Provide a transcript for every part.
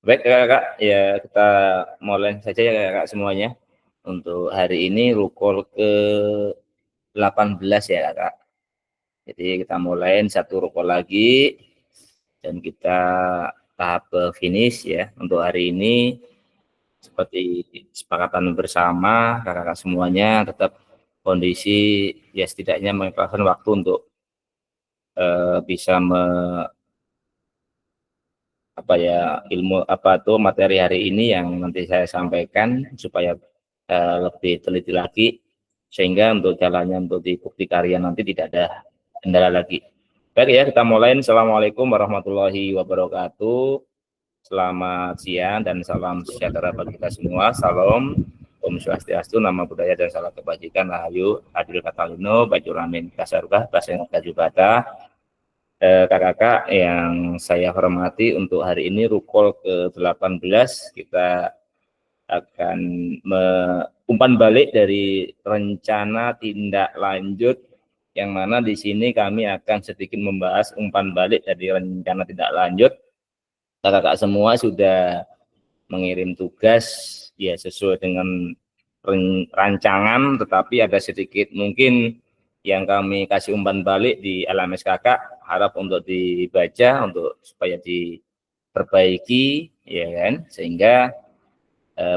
Baik Kakak, ya kita mulai saja ya Kakak semuanya. Untuk hari ini rukun ke-18 ya Kakak. Jadi kita mulai satu rukun lagi dan kita tahap ke finish ya. Untuk hari ini seperti kesepakatan bersama Kakak semuanya tetap kondisi ya setidaknya mengikhlaskan waktu untuk bisa ilmu apa tuh materi hari ini yang nanti saya sampaikan supaya lebih teliti lagi sehingga untuk jalannya untuk di bukti karya nanti tidak ada kendala lagi. Baik ya, kita mulai. Assalamualaikum warahmatullahi wabarakatuh. Selamat siang dan salam sejahtera bagi kita semua. Salam Om Swastiastu, nama budaya dan salam kebajikan, Rahayu, Adil Katalino, Bajur Amin, Kasarukah, Bahasa Jubata. Kakak-kakak yang saya hormati, untuk hari ini rukol ke-18 kita akan umpan balik dari rencana tindak lanjut, yang mana di sini kami akan sedikit membahas umpan balik dari rencana tindak lanjut. Kakak-kakak semua sudah mengirim tugas ya sesuai dengan rancangan, tetapi ada sedikit mungkin yang kami kasih umpan balik di LMS kakak, harap untuk dibaca untuk supaya diperbaiki ya kan, sehingga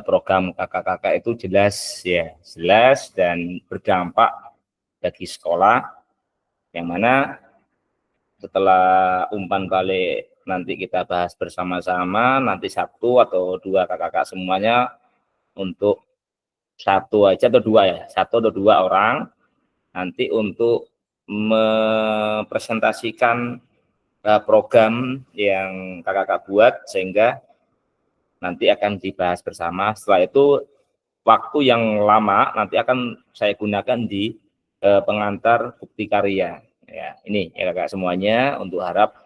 program kakak-kakak itu jelas dan berdampak bagi sekolah, yang mana setelah umpan balik nanti kita bahas bersama-sama, nanti satu atau dua kakak-kakak semuanya, untuk satu atau dua orang nanti untuk mempresentasikan program yang kakak-kakak buat, sehingga nanti akan dibahas bersama. Setelah itu waktu yang lama nanti akan saya gunakan di pengantar bukti karya. Ya, ini ya kakak semuanya, untuk harap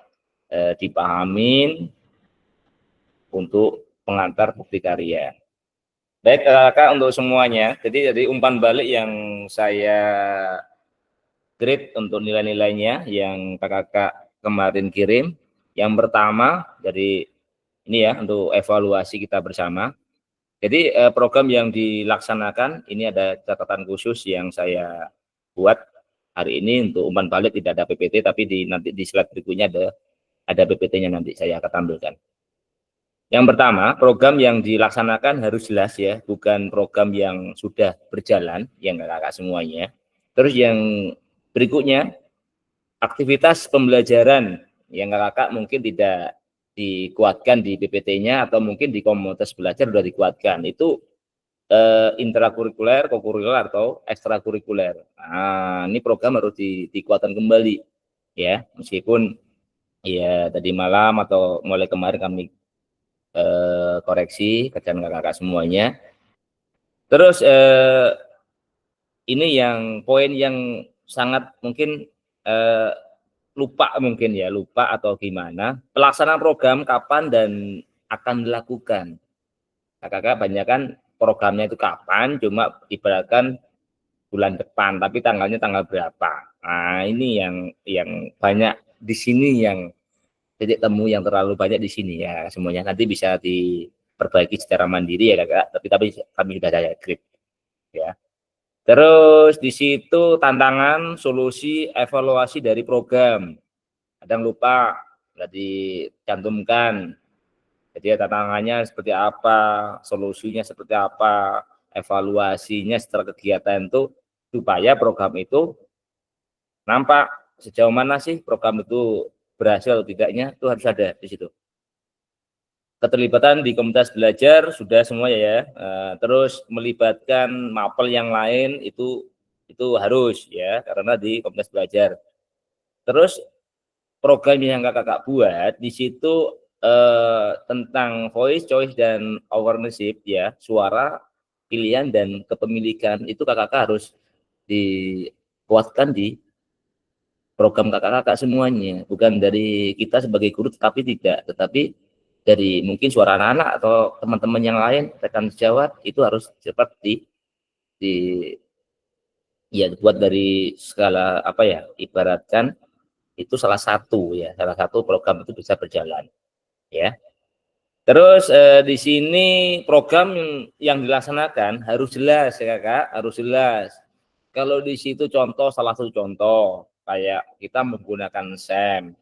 dipahamin untuk pengantar bukti karya. Baik kakak untuk semuanya, jadi umpan balik yang saya grade untuk nilai-nilainya yang kakak kemarin kirim. Yang pertama dari ini ya, untuk evaluasi kita bersama. Jadi program yang dilaksanakan ini ada catatan khusus yang saya buat hari ini. Untuk umpan balik tidak ada PPT, tapi nanti di slide berikutnya ada PPT-nya, nanti saya akan tampilkan. Yang pertama, program yang dilaksanakan harus jelas ya, bukan program yang sudah berjalan yang kakak semuanya. Terus yang berikutnya, aktivitas pembelajaran yang kakak mungkin tidak dikuatkan di PPT-nya, atau mungkin di komunitas belajar sudah dikuatkan, itu intrakurikuler, kokurikuler, atau ekstrakurikuler. Nah, ini program harus dikuatkan kembali ya, meskipun ya tadi malam atau mulai kemarin kami koreksi kerjaan kakak-kakak semuanya. Terus ini yang poin yang sangat mungkin lupa atau gimana, pelaksanaan program kapan dan akan dilakukan. Kakak-kakak banyak kan programnya itu kapan, cuma ibaratkan bulan depan, tapi tanggalnya tanggal berapa. Nah, ini yang banyak di sini, yang titik temu yang terlalu banyak di sini ya semuanya. Nanti bisa diperbaiki secara mandiri ya kakak, tapi kami sudah ada grip ya. Terus di situ tantangan, solusi, evaluasi dari program. Kadang lupa, nggak dicantumkan. Jadi tantangannya seperti apa, solusinya seperti apa, evaluasinya setelah kegiatan itu, supaya program itu nampak sejauh mana sih program itu berhasil atau tidaknya, itu harus ada di situ. Keterlibatan di komunitas belajar sudah semua ya. Terus melibatkan mapel yang lain itu harus ya, karena di komunitas belajar. Terus program yang kakak buat di situ tentang voice, choice, dan ownership ya, suara, pilihan, dan kepemilikan, itu kakak harus dikuatkan di program kakak-kakak semuanya, bukan dari kita sebagai guru, tetapi dari mungkin suara anak-anak atau teman-teman yang lain, rekan sejawat, itu harus cepat buat dari skala apa ya, ibaratkan itu salah satu program itu bisa berjalan ya. Terus di sini program yang dilaksanakan harus jelas ya Kak, harus jelas. Kalau di situ contoh, salah satu contoh kayak kita menggunakan SEM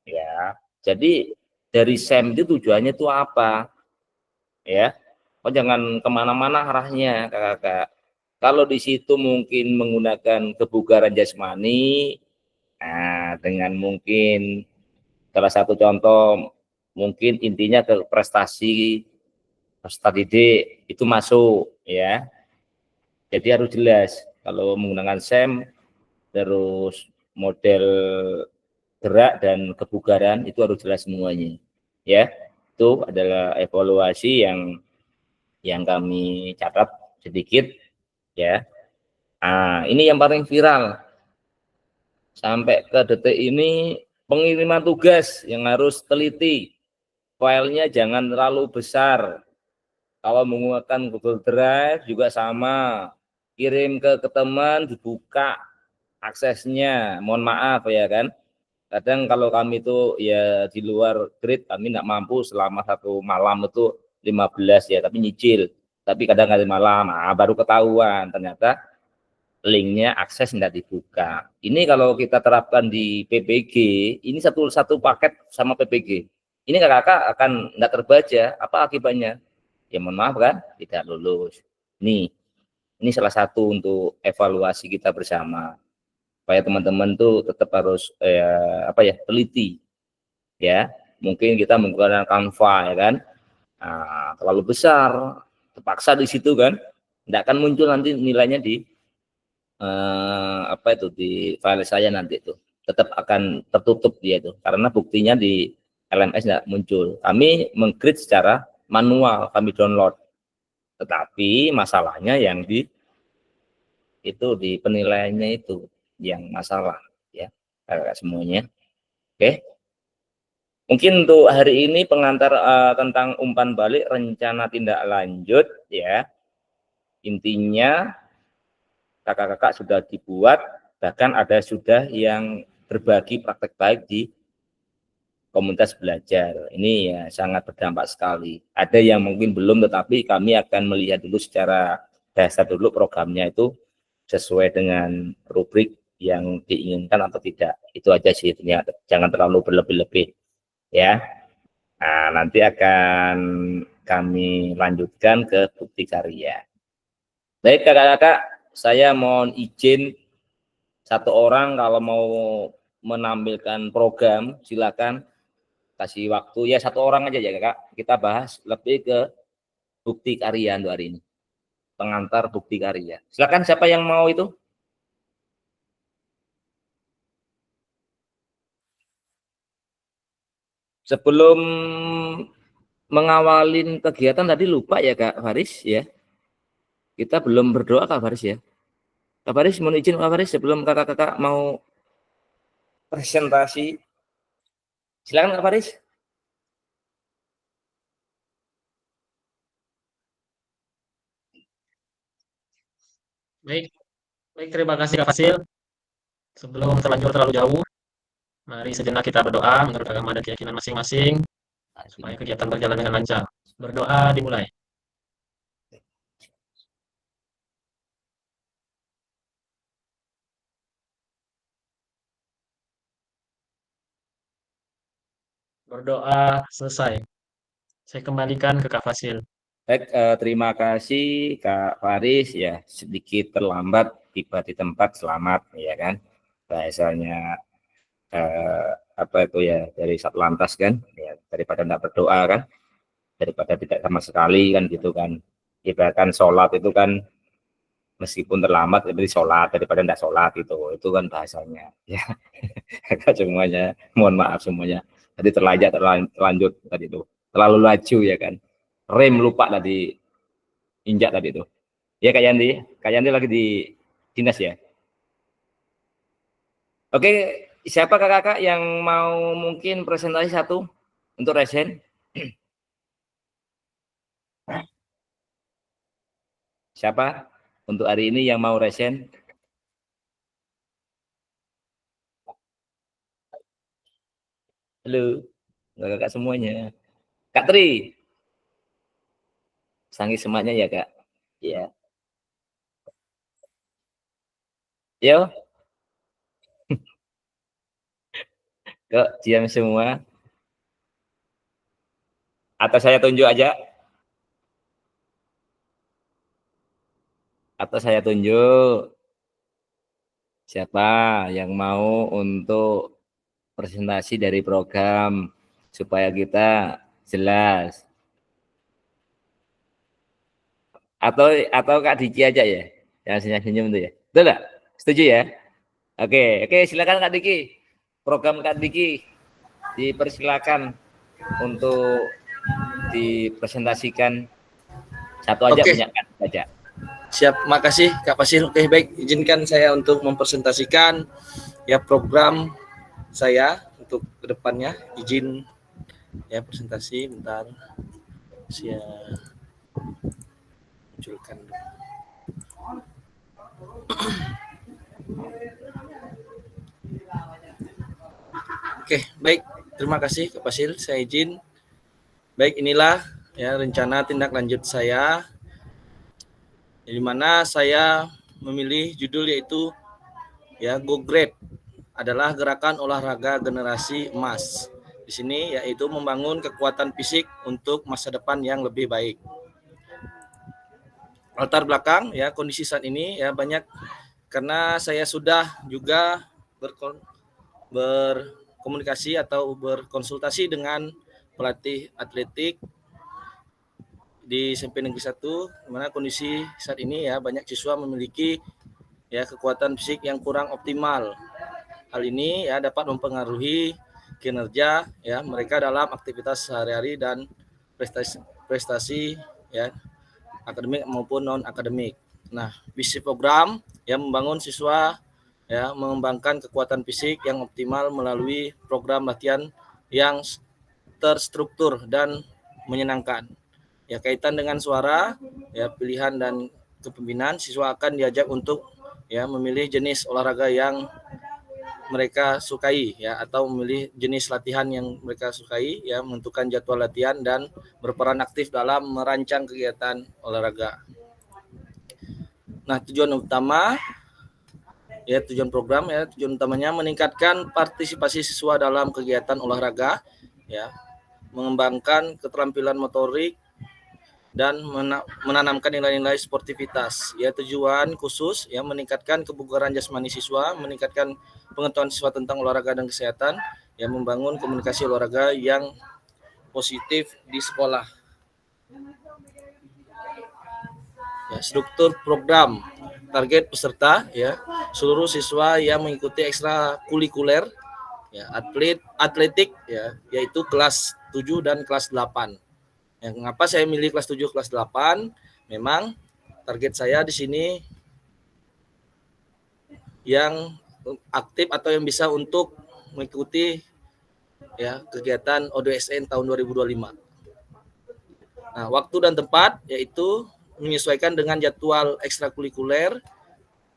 ya. Jadi dari SEM itu tujuannya itu apa ya? Oh jangan kemana-mana arahnya Kakak. Kalau di situ mungkin menggunakan kebugaran jasmani, nah dengan mungkin salah satu contoh mungkin intinya ke prestasi peserta didik itu masuk ya. Jadi harus jelas kalau menggunakan SEM terus model gerak dan kebugaran itu harus jelas semuanya. Ya. Itu adalah evaluasi yang kami catat sedikit ya. Nah, ini yang paling viral sampai ke detik ini pengiriman tugas yang harus teliti. Filenya jangan terlalu besar. Kalau menggunakan Google Drive juga sama. Kirim ke teman, dibuka aksesnya. Mohon maaf ya kan. Kadang kalau kami itu ya di luar grid, kami tidak mampu selama satu malam itu 15 ya, tapi nyicil. Tapi kadang hari malam, baru ketahuan ternyata linknya akses tidak dibuka. Ini kalau kita terapkan di PPG, ini satu paket sama PPG. Ini kakak akan tidak terbaca, apa akibatnya? Ya mohon maaf kan, tidak lulus. Ini salah satu untuk evaluasi kita bersama. Supaya teman-teman tuh tetap harus teliti ya. Mungkin kita menggunakan Canva ya kan. Nah, terlalu besar, terpaksa di situ kan, tidak akan muncul nanti nilainya di di file saya nanti itu tetap akan tertutup dia itu karena buktinya di LMS tidak muncul. Kami mengcreate secara manual, kami download, tetapi masalahnya yang itu di penilaiannya itu yang masalah ya semuanya. Oke, mungkin untuk hari ini pengantar tentang umpan balik rencana tindak lanjut ya, intinya kakak-kakak sudah dibuat, bahkan ada sudah yang berbagi praktek baik di komunitas belajar. Ini ya sangat berdampak sekali. Ada yang mungkin belum, tetapi kami akan melihat dulu secara dasar dulu programnya itu sesuai dengan rubrik yang diinginkan atau tidak. Itu aja sih, jangan terlalu berlebih-lebih ya. Nah, nanti akan kami lanjutkan ke bukti karya. Baik kakak-kakak, saya mohon izin satu orang kalau mau menampilkan program silakan kasih waktu ya satu orang aja ya kak, kita bahas lebih ke bukti karya untuk hari ini, pengantar bukti karya. Silakan siapa yang mau itu. Sebelum mengawalin kegiatan tadi lupa ya kak Faris ya, kita belum berdoa kak Faris ya. Kak Faris mohon izin kak Faris sebelum kakak-kakak mau presentasi, silakan kak Faris. Baik, baik terima kasih Kak Fasil. Sebelum terlanjur terlalu jauh, mari sejenak kita berdoa menurut agama dan keyakinan masing-masing supaya kegiatan berjalan dengan lancar. Berdoa dimulai. Berdoa selesai. Saya kembalikan ke Kak Fasil. Baik, terima kasih Kak Faris ya, sedikit terlambat tiba di tempat, selamat ya kan. Bahasanya eh, dari Satlantas kan, ya, daripada tidak berdoa kan, daripada tidak sama sekali kan gitu kan. Ibaratkan sholat itu kan meskipun terlambat tapi sholat daripada tidak sholat itu kan bahasanya ya. Semuanya mohon maaf semuanya tadi terlanjut tadi itu terlalu laju ya kan, rem lupa tadi injak tadi itu ya. Kak Yandi lagi di dinas ya. Oke, siapa kakak-kakak yang mau mungkin presentasi satu untuk resen? Siapa untuk hari ini yang mau resen? Halo kakak semuanya. Kak Tri. Sangi semuanya ya, Kak. Iya. Yo. Kok diam semua? Atau saya tunjuk aja? Atau saya tunjuk? Siapa yang mau untuk presentasi dari program supaya kita jelas? Atau Kak Diki aja ya, yang senyum-senyum itu ya. Betul nggak? Setuju ya? Oke, silakan Kak Diki. Program Kak Diki dipersilakan untuk dipresentasikan. Satu aja punya Kak aja. Siap, makasih Kak Fasil. Oke, baik, izinkan saya untuk mempresentasikan ya program saya untuk kedepannya. Izin ya presentasi, bentar. Saya munculkan. Oke, baik. Terima kasih Kak Fasil. Saya izin. Baik, inilah ya rencana tindak lanjut saya, di mana saya memilih judul yaitu ya Go Great adalah gerakan olahraga generasi emas. Di sini yaitu membangun kekuatan fisik untuk masa depan yang lebih baik. Latar belakang ya kondisi saat ini ya banyak karena saya sudah juga berkomunikasi atau berkonsultasi dengan pelatih atletik di SMP Negeri 1, di mana kondisi saat ini ya banyak siswa memiliki ya kekuatan fisik yang kurang optimal. Hal ini ya dapat mempengaruhi kinerja ya mereka dalam aktivitas sehari-hari dan prestasi ya akademik maupun non akademik. Nah, visi program ya membangun siswa ya mengembangkan kekuatan fisik yang optimal melalui program latihan yang terstruktur dan menyenangkan. Ya kaitan dengan suara, ya pilihan dan kepemimpinan, siswa akan diajak untuk ya memilih jenis olahraga yang mereka sukai ya atau memilih jenis latihan yang mereka sukai ya, menentukan jadwal latihan dan berperan aktif dalam merancang kegiatan olahraga. Nah, tujuan program ya tujuan utamanya meningkatkan partisipasi siswa dalam kegiatan olahraga ya, mengembangkan keterampilan motorik dan menanamkan nilai-nilai sportivitas. Ya, tujuan khusus ya meningkatkan kebugaran jasmani siswa, meningkatkan pengetahuan siswa tentang olahraga dan kesehatan, ya membangun komunikasi olahraga yang positif di sekolah. Ya, struktur program, target peserta ya seluruh siswa yang mengikuti ekstrakurikuler ya atletik ya yaitu kelas 7 dan kelas 8. Ya, mengapa saya milih kelas 7, kelas 8? Memang target saya di sini yang aktif atau yang bisa untuk mengikuti ya kegiatan ODSN tahun 2025. Nah, waktu dan tempat yaitu menyesuaikan dengan jadwal ekstrakurikuler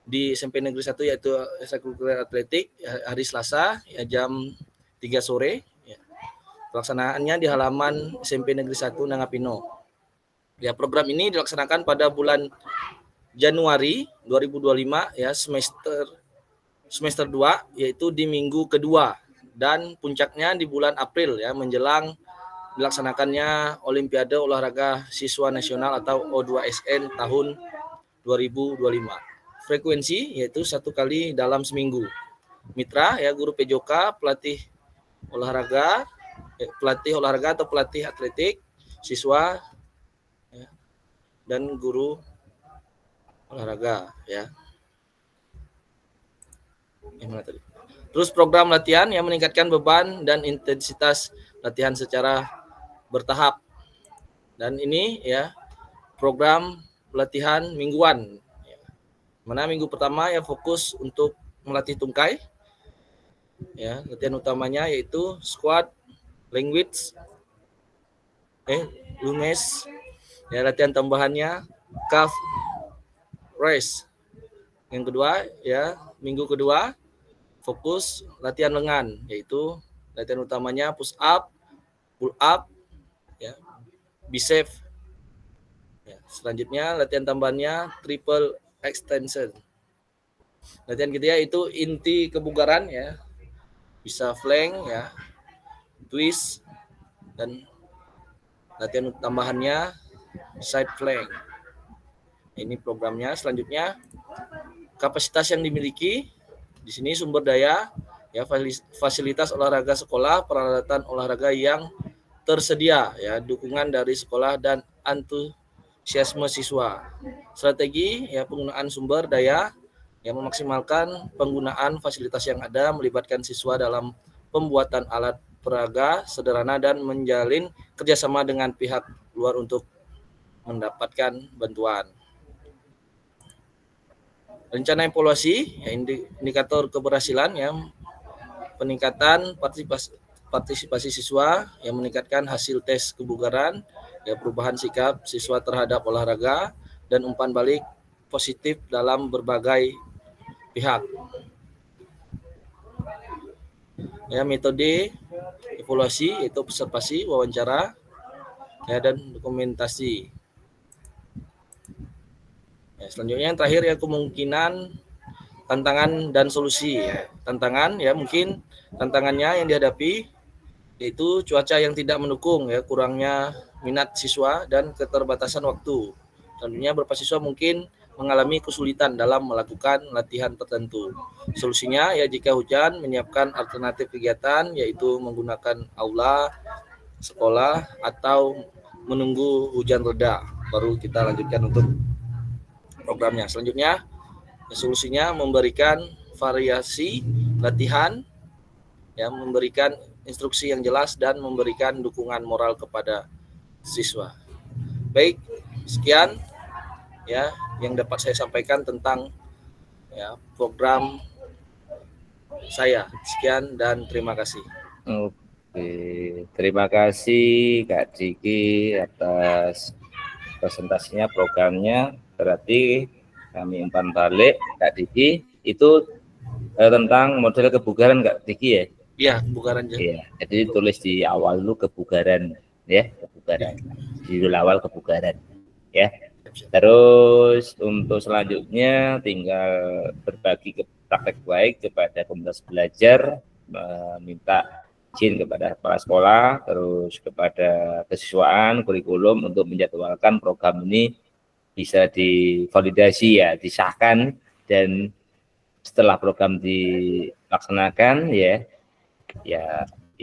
di SMP Negeri 1 yaitu ekstrakurikuler atletik ya, hari Selasa ya jam 3 sore. Pelaksanaannya di halaman SMP Negeri 1 Nangapino. Ya, program ini dilaksanakan pada bulan Januari 2025 ya semester 2 yaitu di minggu kedua dan puncaknya di bulan April ya menjelang dilaksanakannya Olimpiade Olahraga Siswa Nasional atau O2SN tahun 2025. Frekuensi yaitu 1 kali dalam seminggu. Mitra ya guru PJOK, pelatih olahraga atau pelatih atletik, siswa ya, dan guru olahraga ya. Terus program latihan yang meningkatkan beban dan intensitas latihan secara bertahap. Dan ini ya program latihan mingguan. Mana minggu pertama ya fokus untuk melatih tungkai. Ya, latihan utamanya yaitu squat, language, lunges, ya latihan tambahannya calf raise. Yang kedua ya minggu kedua fokus latihan lengan yaitu latihan utamanya push up, pull up, ya, bicep. Ya, selanjutnya latihan tambahannya triple extension. Latihan ketiga itu inti kebugaran ya, bisa flank ya, twist, dan latihan tambahannya side flank. Ini programnya. Selanjutnya kapasitas yang dimiliki di sini sumber daya ya, fasilitas olahraga sekolah, peralatan olahraga yang tersedia ya, dukungan dari sekolah dan antusiasme siswa. Strategi ya, penggunaan sumber daya yang memaksimalkan penggunaan fasilitas yang ada, melibatkan siswa dalam pembuatan alat peraga sederhana dan menjalin kerjasama dengan pihak luar untuk mendapatkan bantuan. Rencana evaluasi ya, indikator keberhasilan ya, peningkatan partisipasi siswa yang meningkatkan hasil tes kebugaran ya, perubahan sikap siswa terhadap olahraga dan umpan balik positif dalam berbagai pihak. Ya, metode evaluasi yaitu observasi, wawancara ya, dan dokumentasi. Ya, selanjutnya yang terakhir ya, kemungkinan tantangan dan solusi ya. Tantangan ya, mungkin tantangannya yang dihadapi yaitu cuaca yang tidak mendukung ya, kurangnya minat siswa dan keterbatasan waktu. Tentunya beberapa siswa mungkin mengalami kesulitan dalam melakukan latihan tertentu. Solusinya ya, jika hujan, menyiapkan alternatif kegiatan yaitu menggunakan aula sekolah atau menunggu hujan reda baru kita lanjutkan untuk programnya. Selanjutnya solusinya memberikan variasi latihan ya, memberikan instruksi yang jelas dan memberikan dukungan moral kepada siswa. Baik, sekian ya yang dapat saya sampaikan tentang ya program saya. Sekian dan terima kasih. Oke, terima kasih Kak Diki atas presentasinya, programnya. Berarti kami umpan balik Kak Diki itu tentang model kebugaran Kak Diki ya? Iya, kebugaran. Iya, jadi tulis di awal dulu kebugaran ya, kebugaran. Judul awal kebugaran ya. Terus untuk selanjutnya tinggal berbagi praktek baik kepada komunitas belajar, minta izin kepada kepala sekolah, terus kepada kesiswaan, kurikulum untuk menjadwalkan program ini bisa divalidasi ya, disahkan, dan setelah program dilaksanakan ya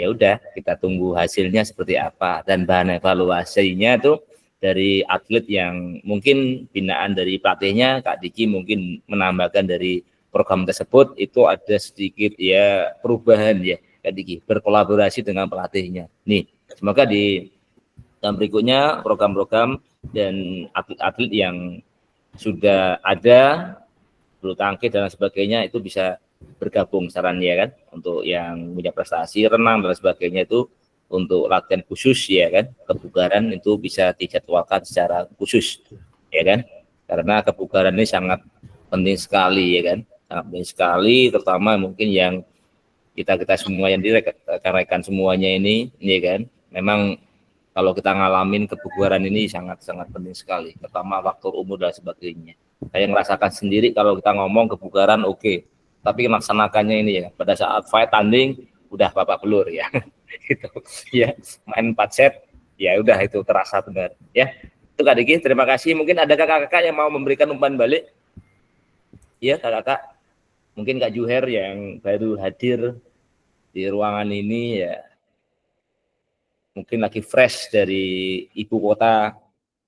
udah kita tunggu hasilnya seperti apa, dan bahan evaluasinya tuh dari atlet yang mungkin binaan dari pelatihnya Kak Diki mungkin menambahkan dari program tersebut itu ada sedikit ya perubahan ya Kak Diki, berkolaborasi dengan pelatihnya. Nih, semoga di tahun berikutnya program-program dan atlet-atlet yang sudah ada bulu tangkis dan sebagainya itu bisa bergabung sarannya kan, untuk yang punya prestasi renang dan sebagainya itu untuk latihan khusus ya kan, kebugaran itu bisa dijadwalkan secara khusus ya kan, karena kebugaran ini sangat penting sekali ya kan, sangat penting sekali, terutama mungkin yang kita semua yang direkan semuanya ini ya kan, memang kalau kita ngalamin kebugaran ini sangat penting sekali, terutama faktor umur dan sebagainya. Saya ngerasakan sendiri kalau kita ngomong kebugaran oke, tapi melaksanakannya ini ya pada saat fight tanding udah babak belur ya. Gitu ya, main 4 set ya udah itu terasa benar ya. Itu Kak Diki, terima kasih. Mungkin ada kakak-kakak yang mau memberikan umpan balik ya, kakak-kakak, mungkin Kak Juher yang baru hadir di ruangan ini ya, mungkin lagi fresh dari ibu kota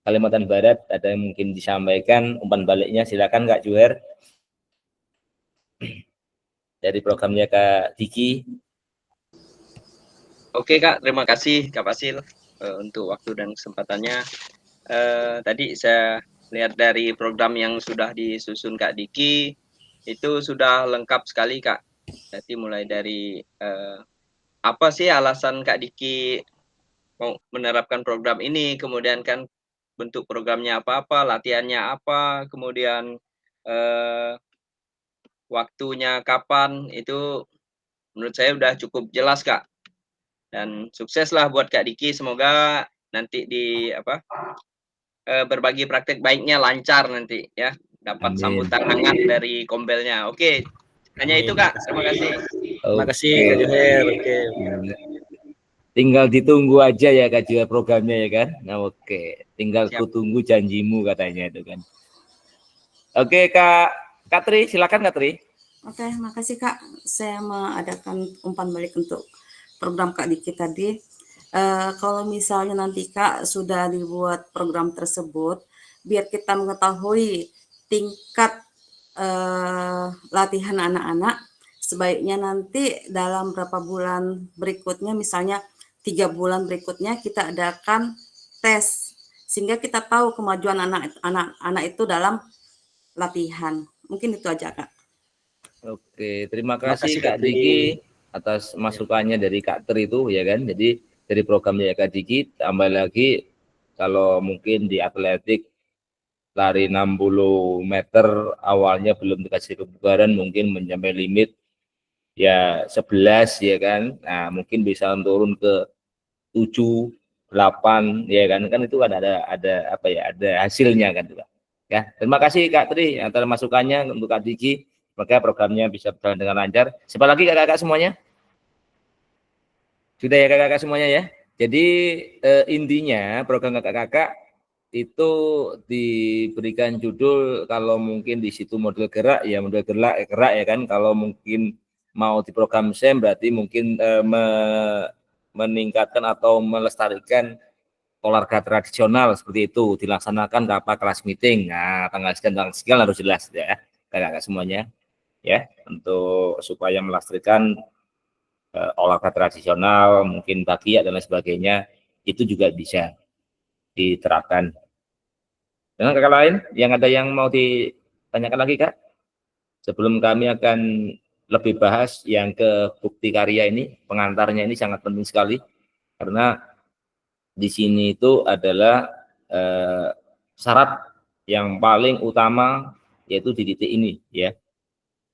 Kalimantan Barat, ada yang mungkin disampaikan umpan baliknya, silakan Kak Juher dari programnya Kak Diki. Oke Kak, terima kasih Kak Fasil untuk waktu dan kesempatannya. Tadi saya lihat dari program yang sudah disusun Kak Diki, itu sudah lengkap sekali Kak. Jadi mulai dari apa sih alasan Kak Diki mau menerapkan program ini, kemudian kan bentuk programnya apa-apa, latihannya apa, kemudian waktunya kapan, itu menurut saya udah cukup jelas Kak. Dan sukseslah buat Kak Diki, semoga nanti di berbagi praktek baiknya lancar nanti ya, dapat Amin. sambutan hangat dari Kombelnya. Oke, hanya itu Kak. Terima kasih. Terima kasih Kak Joher. Oke. Tinggal ditunggu aja ya Kak Joher programnya ya kan. Nah, oke, tinggal Siap. kutunggu janjimu katanya itu kan. Oke Kak Tri, silakan Kak Tri. Oke, makasih Kak. Saya mengadakan umpan balik untuk program Kak Diki tadi. Kalau misalnya nanti Kak sudah dibuat program tersebut, biar kita mengetahui tingkat latihan anak-anak, sebaiknya nanti dalam berapa bulan berikutnya, misalnya 3 bulan berikutnya kita adakan tes, sehingga kita tahu kemajuan anak-anak itu dalam latihan. Mungkin itu aja Kak. Oke, terima Terima kasih kasih, Kak Kak Tri. Diki atas masukannya dari Kak Tri itu ya kan. Jadi dari programnya Kak Diki tambah lagi kalau mungkin di atletik lari 60 meter awalnya belum dikasih kebugaran, mungkin mencapai limit ya 11 ya kan. Nah, mungkin bisa turun ke 7, 8 ya kan. Kan itu kan ada apa ya, ada hasilnya kan juga. Ya, terima kasih Kak Tri atas masukannya untuk Kak Diki. Semoga programnya bisa berjalan dengan lancar. Siapa lagi kakak-kakak semuanya? Sudah ya kakak-kakak semuanya ya. Jadi intinya program kakak-kakak itu diberikan judul, kalau mungkin di situ model gerak ya, model gerak ya kan. Kalau mungkin mau di program SEM berarti mungkin meningkatkan atau melestarikan olahraga tradisional seperti itu, dilaksanakan apa kelas meeting. Nah, tanggal sekian harus jelas ya kakak-kakak semuanya ya, untuk supaya melestarikan olahraga tradisional, mungkin bakiak dan lain sebagainya, itu juga bisa diterapkan. Dengan kakak lain yang ada yang mau ditanyakan lagi Kak, sebelum kami akan lebih bahas yang ke bukti karya ini, pengantarnya ini sangat penting sekali karena di sini itu adalah syarat yang paling utama, yaitu di titik ini ya,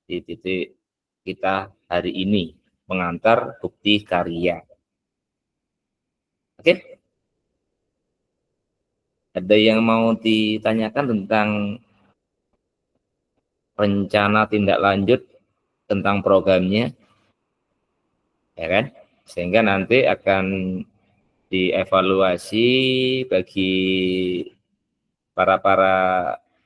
di titik kita hari ini, pengantar bukti karya. Oke, ada yang mau ditanyakan tentang rencana tindak lanjut tentang programnya ya kan, sehingga nanti akan dievaluasi bagi para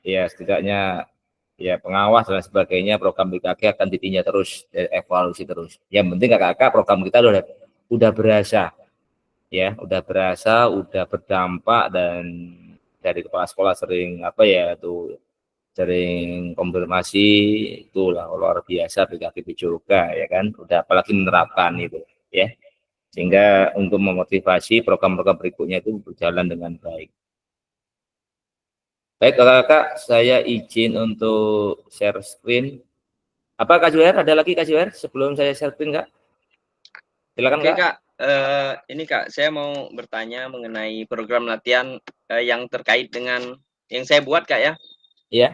ya setidaknya ya pengawas dan sebagainya. Program BKG akan ditinjau terus, evaluasi terus. Yang penting kakak-kakak program kita udah berasa ya, udah berdampak, dan dari kepala sekolah sering sering konfirmasi, itulah luar biasa BKG juga ya kan, udah apalagi menerapkan itu ya, sehingga untuk memotivasi program-program berikutnya itu berjalan dengan baik. Baik kakak-kakak, saya izin untuk share screen. Apa Kak Juher? Ada lagi Kak Juher sebelum saya share screen Kak? Silakan Oke, Kak. Ini Kak, saya mau bertanya mengenai program latihan yang terkait dengan yang saya buat Kak ya. Iya.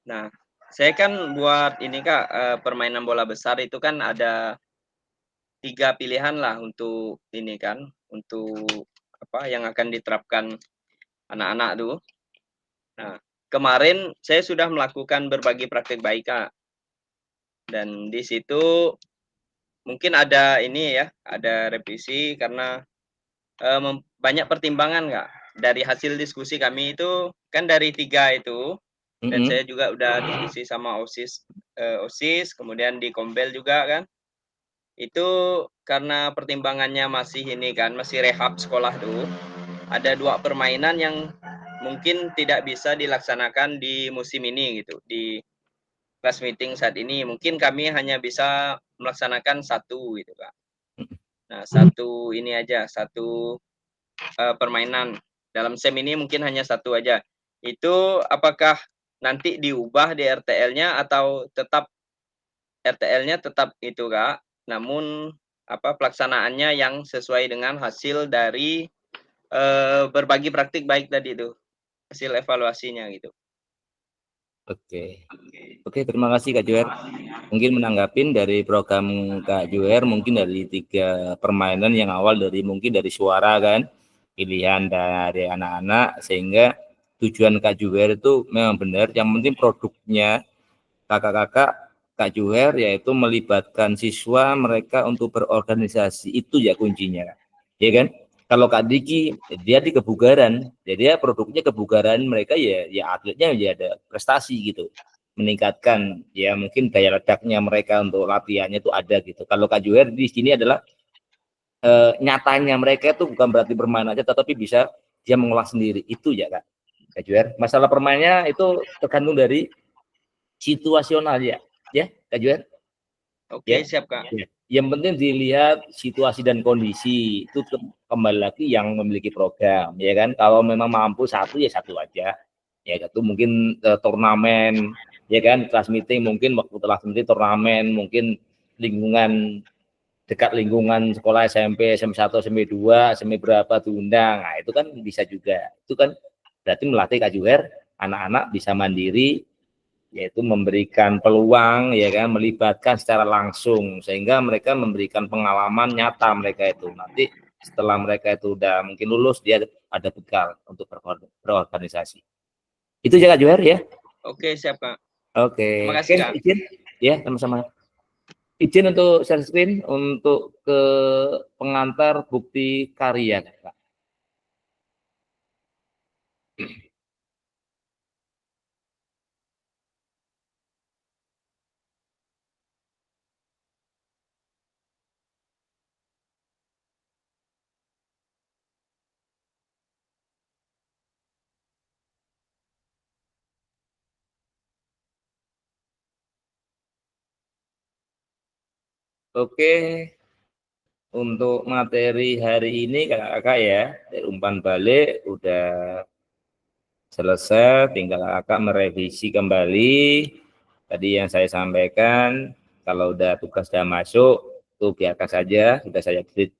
Nah, saya kan buat ini Kak, permainan bola besar itu kan ada 3 pilihan lah untuk ini kan, untuk apa yang akan diterapkan anak-anak tuh. Nah, kemarin saya sudah melakukan berbagi praktek baik Kak. Dan di situ mungkin ada ini ya, ada revisi karena banyak pertimbangan Kak. Dari hasil diskusi kami itu kan dari 3 itu, dan saya juga udah diskusi sama OSIS, kemudian di Kombel juga kan. Itu karena pertimbangannya masih ini kan, masih rehab sekolah tuh. Ada 2 permainan yang mungkin tidak bisa dilaksanakan di musim ini gitu, di class meeting saat ini. Mungkin kami hanya bisa melaksanakan 1 gitu Kak. Nah, 1 ini aja, 1 permainan. Dalam SEM ini mungkin hanya 1 aja. Itu apakah nanti diubah di RTL-nya atau tetap RTL-nya tetap itu Kak, namun pelaksanaannya yang sesuai dengan hasil dari berbagi praktik baik tadi itu, hasil evaluasinya gitu. Oke, terima kasih Kak Juher. Mungkin menanggapin dari program Kak Juher, mungkin dari 3 permainan yang awal, mungkin dari suara kan, pilihan dari anak-anak, sehingga tujuan Kak Juher itu memang benar. Yang penting produknya kakak-kakak Kak Juher yaitu melibatkan siswa mereka untuk berorganisasi, itu ya kuncinya, ya kan? Kalau Kak Diki dia di kebugaran, jadi ya produknya kebugaran mereka ya atletnya ya ada prestasi gitu, meningkatkan ya mungkin daya ledaknya mereka untuk latihannya itu ada gitu. Kalau Kak Juher di sini adalah nyatanya mereka itu bukan berarti bermain aja, tetapi bisa dia mengolah sendiri, itu ya Kak Juher. Masalah permainnya itu tergantung dari situasional ya Kak Juher. Oke, siap Kak. Ya. Yang penting dilihat situasi dan kondisi, itu kembali lagi yang memiliki program, ya kan. Kalau memang mampu satu ya satu aja, ya itu mungkin turnamen, ya kan, kelas meeting mungkin waktu kelas meeting turnamen, mungkin lingkungan dekat lingkungan sekolah SMP, SMP 1, SMP 2, SMP berapa diundang, nah itu kan bisa juga. Itu kan berarti melatih Kak Juher anak-anak bisa mandiri, yaitu memberikan peluang, ya kan, melibatkan secara langsung sehingga mereka memberikan pengalaman nyata mereka itu. Nanti setelah mereka itu udah mungkin lulus, dia ada bekal untuk berorganisasi. Itu ya Kak Juher ya. Oke, siap Kak. Oke. Terima kasih Kak. Izin ya, sama-sama. Izin untuk share screen untuk ke pengantar bukti karya Kak. Oke, untuk materi hari ini kakak-kakak ya, dari umpan balik udah selesai, tinggal kakak merevisi kembali tadi yang saya sampaikan. Kalau udah tugas sudah masuk, tuh biarkan saja, sudah saya edit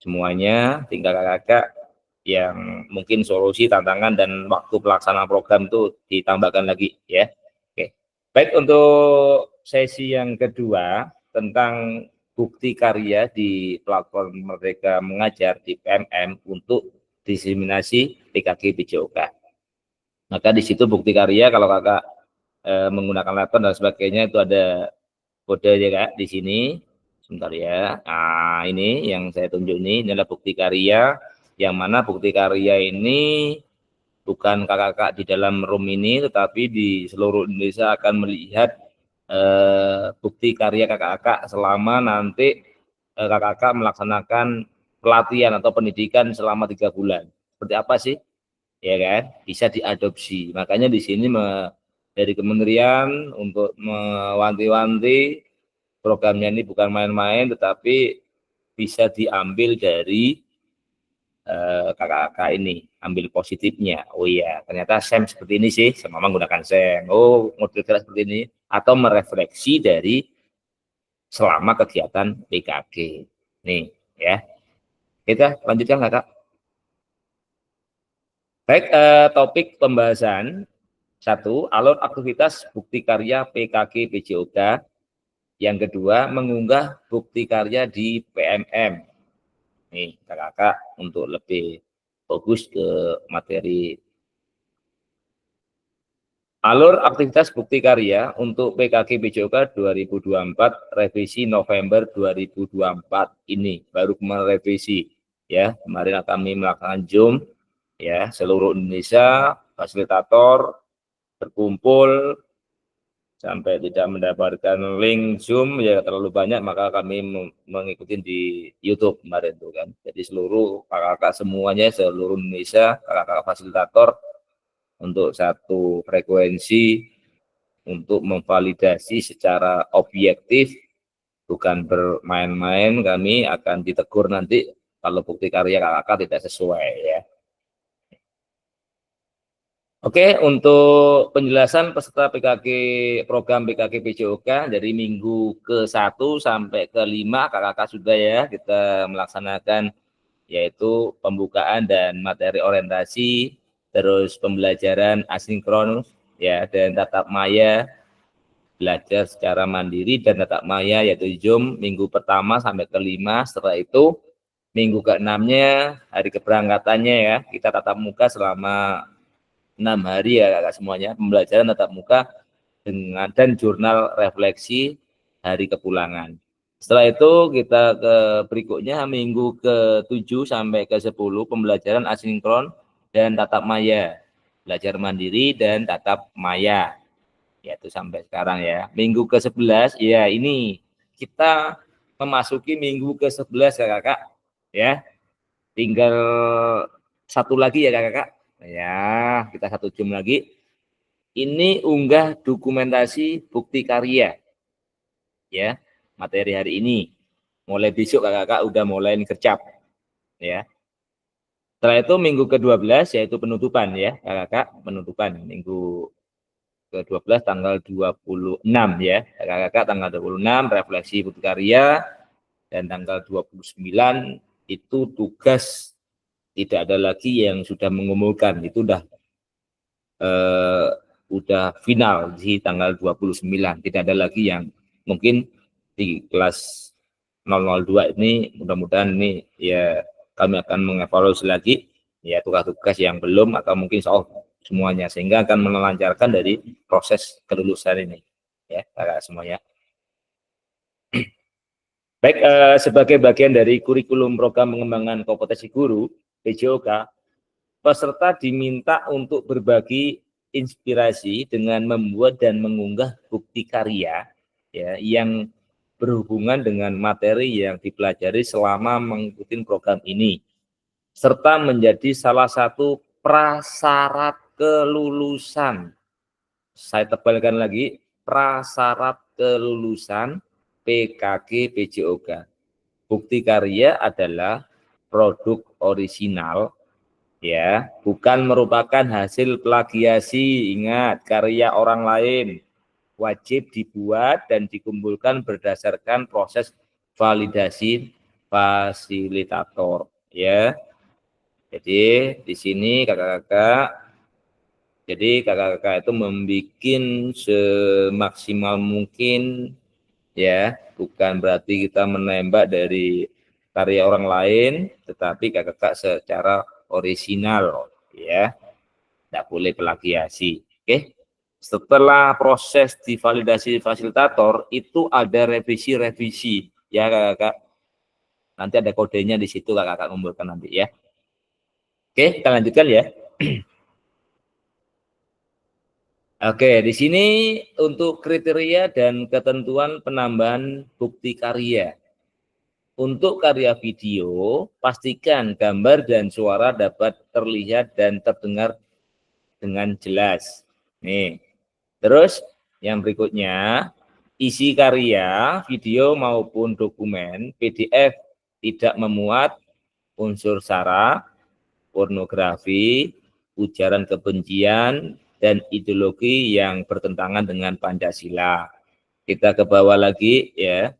semuanya, tinggal kakak yang mungkin solusi, tantangan, dan waktu pelaksanaan program itu ditambahkan lagi ya. Oke, baik, untuk sesi yang kedua tentang bukti karya di platform Merdeka Mengajar di PMM untuk diseminasi PKK PJOK. Maka di situ bukti karya, kalau kakak menggunakan laptop dan sebagainya, itu ada kode ya Kak di sini. Sebentar ya. Nah, ini yang saya tunjuk ini adalah bukti karya, yang mana bukti karya ini bukan kakak-kakak di dalam room ini, tetapi di seluruh Indonesia akan melihat bukti karya kakak-kakak selama nanti kakak-kakak melaksanakan pelatihan atau pendidikan selama 3 bulan. Seperti apa sih? Ya kan? Bisa diadopsi. Makanya di sini dari kementerian untuk mewanti-wanti programnya ini bukan main-main, tetapi bisa diambil dari kakak-kakak ini, ambil positifnya. Oh iya, ternyata SEM seperti ini sih, sama menggunakan SEM. Oh, model kelas seperti ini, atau merefleksi dari selama kegiatan PKK. Nih, ya. Kita lanjutkan kakak. Baik, topik pembahasan 1, alur aktivitas bukti karya PKK PJOK. Yang kedua, mengunggah bukti karya di PMM. Nih, kakak untuk lebih fokus ke materi. Alur aktivitas bukti karya untuk PKK PJOK 2024 revisi November 2024 ini baru merevisi ya. Kemarin kami melakukan Zoom ya, seluruh Indonesia fasilitator berkumpul sampai tidak mendapatkan link Zoom ya terlalu banyak, maka kami mengikuti di YouTube kemarin tuh kan. Jadi seluruh kakak-kakak semuanya seluruh Indonesia, kakak-kakak fasilitator untuk satu frekuensi untuk memvalidasi secara objektif, bukan bermain-main. Kami akan ditegur nanti kalau bukti karya kakak tidak sesuai ya. Oke, untuk penjelasan peserta PKK program PKK PJOK dari minggu ke-1 sampai ke-5 kakak-kakak sudah ya kita melaksanakan, yaitu pembukaan dan materi orientasi, terus pembelajaran asinkron ya, dan tatap maya, belajar secara mandiri dan tatap maya yaitu Zoom minggu pertama sampai ke-5. Setelah itu minggu ke-6-nya, hari keberangkatannya ya, kita tatap muka selama 6 hari ya kakak semuanya, pembelajaran tatap muka dengan dan jurnal refleksi hari kepulangan. Setelah itu kita ke berikutnya minggu ke-7 sampai ke-10 pembelajaran asinkron dan tatap maya, belajar mandiri dan tatap maya, yaitu sampai sekarang ya. Minggu ke-11 ya ini kita memasuki minggu ke-11 ya kakak ya, tinggal satu lagi ya kakak ya, kita 1 jam lagi. Ini unggah dokumentasi bukti karya ya, materi hari ini. Mulai besok kakak udah mulai kerjap ya. Setelah itu minggu ke-12 yaitu penutupan ya kakak, penutupan minggu ke-12 tanggal 26 ya kakak, tanggal 26 refleksi bukti karya, dan tanggal 29 itu tugas tidak ada lagi yang sudah mengumpulkan, itu udah final di tanggal 29, tidak ada lagi yang mungkin di kelas 002 ini, mudah-mudahan ini ya kami akan mengevaluasi lagi ya tugas-tugas yang belum atau mungkin soal semuanya, sehingga akan melancarkan dari proses kelulusan ini ya kakak semuanya. Baik, sebagai bagian dari kurikulum program pengembangan kompetensi guru PJOK, peserta diminta untuk berbagi inspirasi dengan membuat dan mengunggah bukti karya ya yang berhubungan dengan materi yang dipelajari selama mengikuti program ini, serta menjadi salah satu prasyarat kelulusan. Saya tebalkan lagi, prasyarat kelulusan PKG PJOK. Bukti karya adalah produk orisinal ya, bukan merupakan hasil plagiasi. Ingat, karya orang lain wajib dibuat dan dikumpulkan berdasarkan proses validasi fasilitator ya. Jadi di sini kakak-kakak, jadi kakak-kakak itu membuat semaksimal mungkin ya, bukan berarti kita menembak dari karya orang lain, tetapi kakak-kakak secara orisinal ya, tidak boleh plagiasi. Oke, setelah proses divalidasi fasilitator itu ada revisi ya kakak-kakak, nanti ada kodenya di situ kakak-kakak kumpulkan nanti ya. Oke, kita lanjutkan ya. Oke, di sini untuk kriteria dan ketentuan penambahan bukti karya. Untuk karya video, pastikan gambar dan suara dapat terlihat dan terdengar dengan jelas. Nih. Terus yang berikutnya, isi karya, video maupun dokumen PDF tidak memuat unsur sara, pornografi, ujaran kebencian, dan ideologi yang bertentangan dengan Pancasila. Kita ke bawah lagi ya.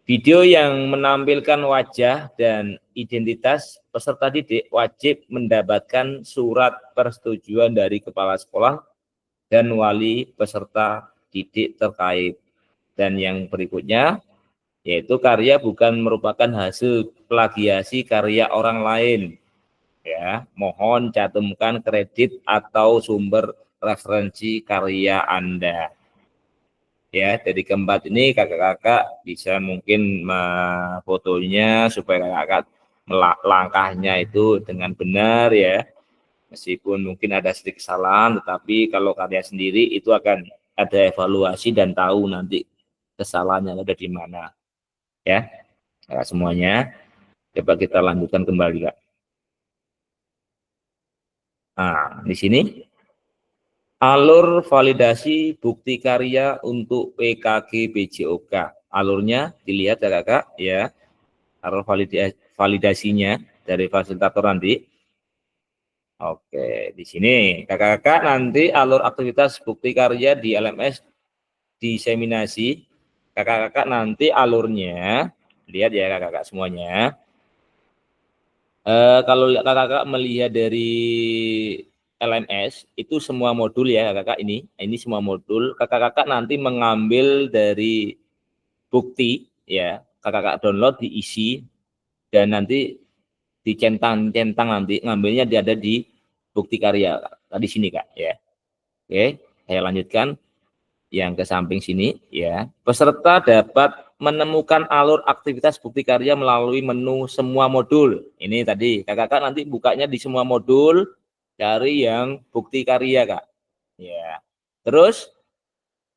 Video yang menampilkan wajah dan identitas peserta didik wajib mendapatkan surat persetujuan dari kepala sekolah dan wali peserta didik terkait. Dan yang berikutnya, yaitu karya bukan merupakan hasil plagiasi karya orang lain. Ya, mohon cantumkan kredit atau sumber referensi karya Anda. Ya, dari keempat ini kakak-kakak bisa mungkin fotonya supaya kakak langkahnya itu dengan benar ya. Meskipun mungkin ada sedikit kesalahan, tetapi kalau karya sendiri itu akan ada evaluasi dan tahu nanti kesalahannya ada di mana. Ya, kakak semuanya. Coba kita lanjutkan kembali, Kak. Nah, di sini alur validasi bukti karya untuk PKG PJOK. Alurnya dilihat ya kakak ya, alur validasinya dari fasilitator nanti. Oke, di sini kakak-kakak nanti alur aktivitas bukti karya di LMS diseminasi. Kakak-kakak nanti alurnya lihat ya kakak-kakak semuanya. Kalau kakak-kakak melihat dari LMS itu semua modul ya kakak, ini semua modul. Kakak-kakak nanti mengambil dari bukti ya, kakak-kakak download, diisi dan nanti dicentang-centang, nanti ngambilnya dia ada di bukti karya di sini Kak ya. Oke, saya lanjutkan yang ke samping sini ya. Peserta dapat menemukan alur aktivitas bukti karya melalui menu semua modul. Ini tadi kakak nanti bukanya di semua modul, cari yang bukti karya Kak. Ya. Terus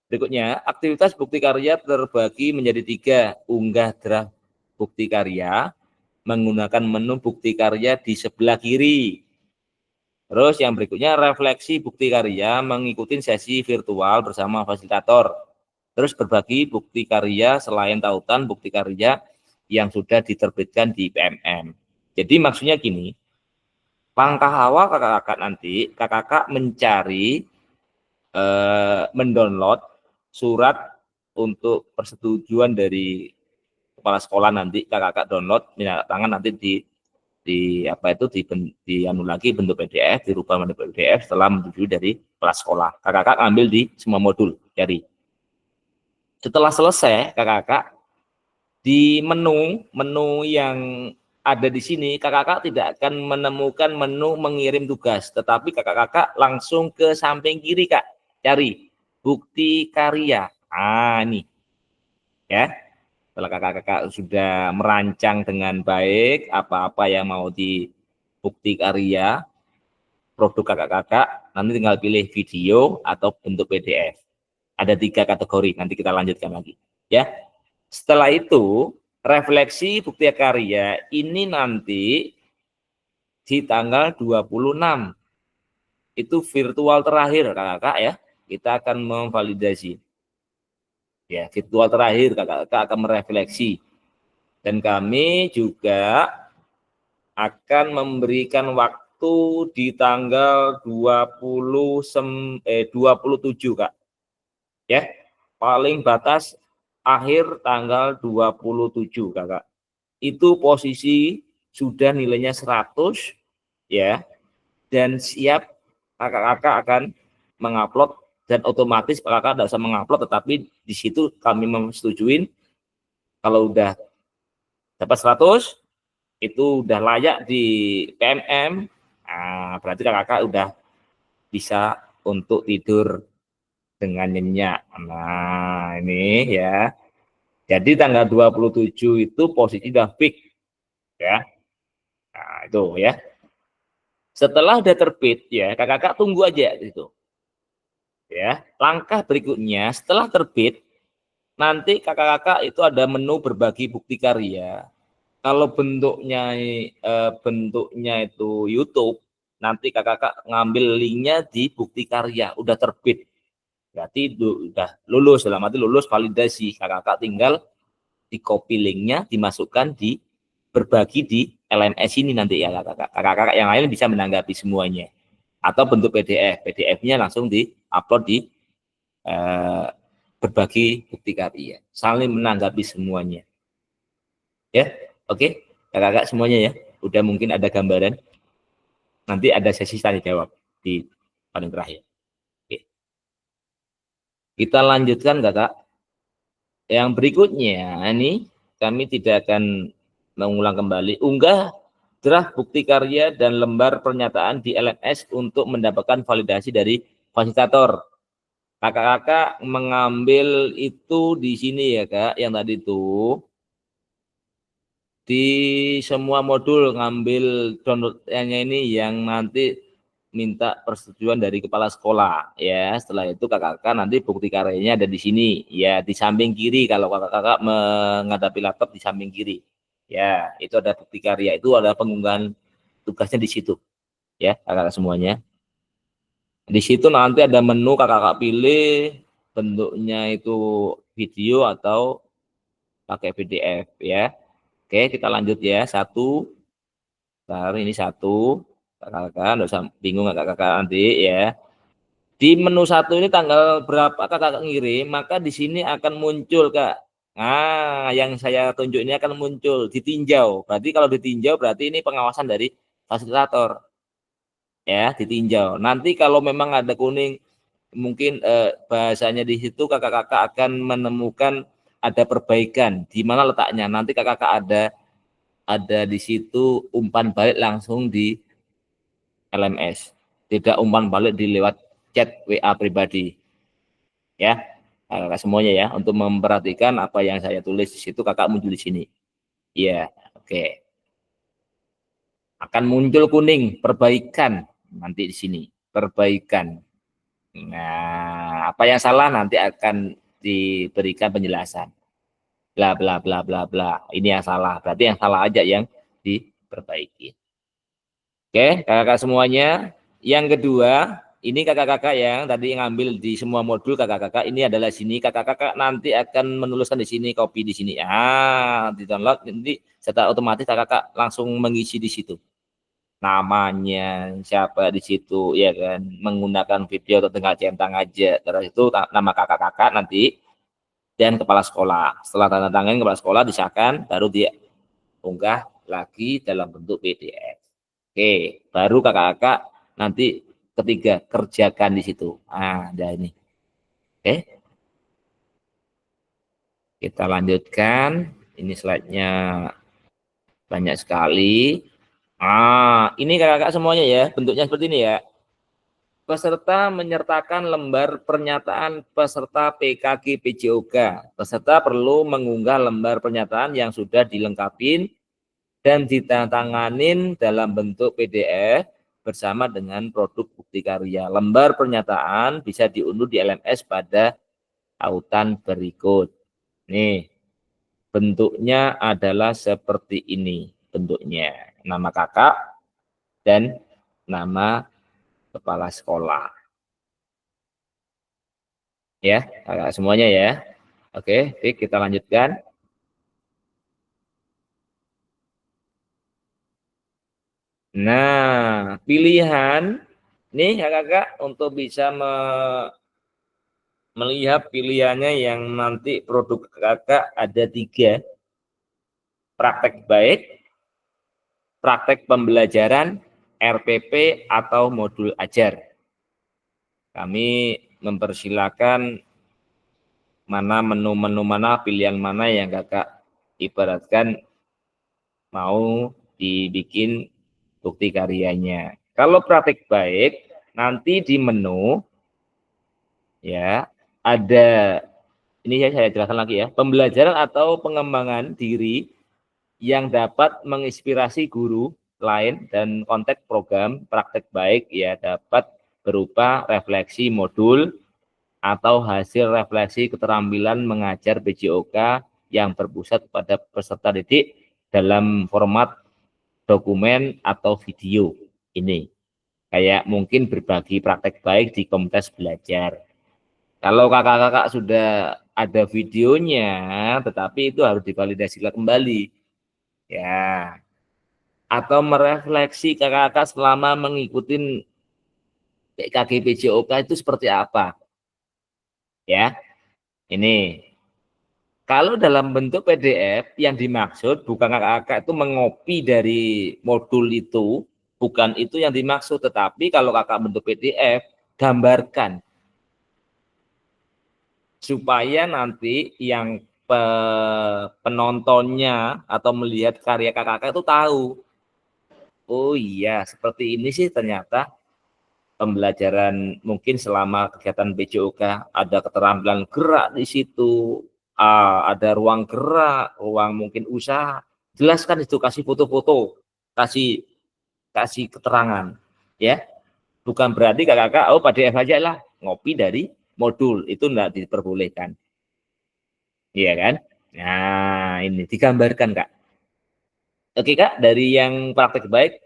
berikutnya, aktivitas bukti karya terbagi menjadi 3. Unggah draft bukti karya menggunakan menu bukti karya di sebelah kiri. Terus yang berikutnya, refleksi bukti karya mengikuti sesi virtual bersama fasilitator. Terus berbagi bukti karya selain tautan bukti karya yang sudah diterbitkan di PMM. Jadi maksudnya gini, langkah awal kakak-kakak nanti, kakak-kakak mencari, mendownload surat untuk persetujuan dari kepala sekolah, nanti kakak-kakak download, tangan nanti di apa itu di anu lagi bentuk PDF, dirubah bentuk PDF setelah menyetujui dari kepala sekolah. Kakak-kakak ambil di semua modul dari. Setelah selesai, kakak-kakak di menu yang ada di sini, kakak-kakak tidak akan menemukan menu mengirim tugas, tetapi kakak-kakak langsung ke samping kiri Kak, cari bukti karya. Ini ya. Setelah kakak-kakak sudah merancang dengan baik apa-apa yang mau di bukti karya produk kakak-kakak, nanti tinggal pilih video atau bentuk PDF. Ada 3 kategori, nanti kita lanjutkan lagi ya. Setelah itu refleksi bukti karya ini nanti di tanggal 26 itu virtual terakhir kakak-kakak ya, kita akan memvalidasi ya, virtual terakhir kakak-kakak akan merefleksi, dan kami juga akan memberikan waktu di tanggal 27 Kak ya, paling batas akhir tanggal 27 Kakak. Itu posisi sudah nilainya 100 ya, dan siap kakak-kakak akan mengupload, dan otomatis kakak tidak usah mengupload, tetapi di situ kami menyetujui kalau udah dapat 100 itu udah layak di PMM, berarti kakak udah bisa untuk tidur dengan nyenyak. Nah ini ya, jadi tanggal 27 itu posisi udah fix ya. Nah itu ya, setelah udah terbit ya, kakak-kakak tunggu aja itu ya. Langkah berikutnya setelah terbit, nanti kakak-kakak itu ada menu berbagi bukti karya. Kalau bentuknya itu YouTube, nanti kakak-kakak ngambil linknya di bukti karya, udah terbit, berarti udah lulus, dalam arti lulus validasi. Kakak-kakak tinggal di copy linknya, dimasukkan di berbagi di LMS ini nanti ya kakak-kakak. Kakak-kakak yang lain bisa menanggapi semuanya, atau bentuk PDF-nya langsung di-upload di berbagi bukti karya, saling menanggapi semuanya ya. Oke, kakak-kakak semuanya ya, udah mungkin ada gambaran. Nanti ada sesi tanya jawab di paling terakhir. Oke. Kita lanjutkan kakak. Yang berikutnya ini kami tidak akan mengulang kembali. Unggah draft bukti karya dan lembar pernyataan di LMS untuk mendapatkan validasi dari fasilitator. Kakak-kakak mengambil itu di sini ya Kak, yang tadi itu di semua modul ngambil downloadnya ini, yang nanti minta persetujuan dari kepala sekolah ya. Setelah itu kakak-kakak nanti bukti karyanya ada di sini ya, di samping kiri. Kalau kakak-kakak menghadapi laptop di samping kiri ya, itu ada bukti karya, itu ada pengunggahan tugasnya di situ ya kakak-kakak semuanya. Di situ nanti ada menu, kakak-kakak pilih bentuknya itu video atau pakai PDF ya. Oke, kita lanjut ya. Ini satu. Kakak-kakak, nggak usah bingung kakak-kakak nanti ya. Di menu 1 ini tanggal berapa kakak ngirim, maka di sini akan muncul Kak. Nah, yang saya tunjuk ini akan muncul ditinjau. Berarti kalau ditinjau berarti ini pengawasan dari fasilitator. Ya, ditinjau. Nanti kalau memang ada kuning, mungkin bahasanya di situ kakak-kakak akan menemukan ada perbaikan. Di mana letaknya? Nanti kakak-kakak ada ada di situ umpan balik langsung di LMS, tidak umpan balik di lewat chat WA pribadi. Ya, kakak semuanya ya, untuk memperhatikan apa yang saya tulis di situ, kakak muncul di sini. Ya, oke. Akan muncul kuning, perbaikan nanti di sini, perbaikan. Nah, apa yang salah nanti akan diberikan penjelasan. Bla bla bla bla bla. Ini yang salah, berarti yang salah aja yang diperbaiki. Oke, kakak-kakak semuanya. Yang kedua, ini kakak-kakak yang tadi ngambil di semua modul kakak-kakak, ini adalah sini, kakak-kakak nanti akan menuliskan di sini, copy di sini. Di download, nanti secara otomatis kakak-kakak langsung mengisi di situ. Namanya, siapa di situ, ya kan, menggunakan video atau tinggal centang aja. Terus itu nama kakak-kakak nanti, dan kepala sekolah. Setelah tanda tangan kepala sekolah disahkan, baru dia unggah lagi dalam bentuk PDF. Oke, baru kakak-kakak nanti ketiga kerjakan di situ. Ada ini. Oke. Kita lanjutkan. Ini slide-nya banyak sekali. Ini kakak-kakak semuanya ya, bentuknya seperti ini ya. Peserta menyertakan lembar pernyataan peserta PKG PJOK. Peserta perlu mengunggah lembar pernyataan yang sudah dilengkapi dan ditandatanganin dalam bentuk PDF bersama dengan produk bukti karya. Lembar pernyataan bisa diunduh di LMS pada tautan berikut. Nih, bentuknya adalah seperti ini. Bentuknya nama kakak dan nama kepala sekolah. Ya, kakak semuanya ya. Oke, kita lanjutkan. Nah, pilihan nih kakak untuk bisa melihat pilihannya yang nanti produk kakak ada 3. Praktek baik, praktek pembelajaran, RPP atau modul ajar. Kami mempersilakan mana menu-menu mana, pilihan mana yang kakak ibaratkan mau dibikin bukti karyanya. Kalau praktek baik, nanti di menu ya ada, ini saya jelaskan lagi ya, pembelajaran atau pengembangan diri yang dapat menginspirasi guru lain dan konteks program praktek baik ya dapat berupa refleksi modul atau hasil refleksi keterampilan mengajar PJOK yang berpusat pada peserta didik dalam format dokumen atau video. Ini kayak mungkin berbagi praktek baik di komunitas belajar. Kalau kakak-kakak sudah ada videonya, tetapi itu harus divalidasi kembali. Ya. Atau merefleksi kakak-kakak selama mengikuti PKG PJOK itu seperti apa. Ya. Ini. Kalau dalam bentuk PDF yang dimaksud bukan kakak-kakak itu mengopi dari modul itu, bukan itu yang dimaksud, tetapi kalau kakak bentuk PDF, gambarkan. Supaya nanti yang penontonnya atau melihat karya kakak-kakak itu tahu. Oh iya, seperti ini sih ternyata pembelajaran mungkin selama kegiatan PJOK ada keterampilan gerak di situ, ada ruang gerak, ruang mungkin usaha. Jelaskan itu, kasih foto-foto, kasih keterangan, ya. Bukan berarti kakak-kakak PDF aja lah, ngopi dari modul itu enggak diperbolehkan. Iya kan? Nah, ini digambarkan, Kak. Oke, Kak, dari yang praktek baik,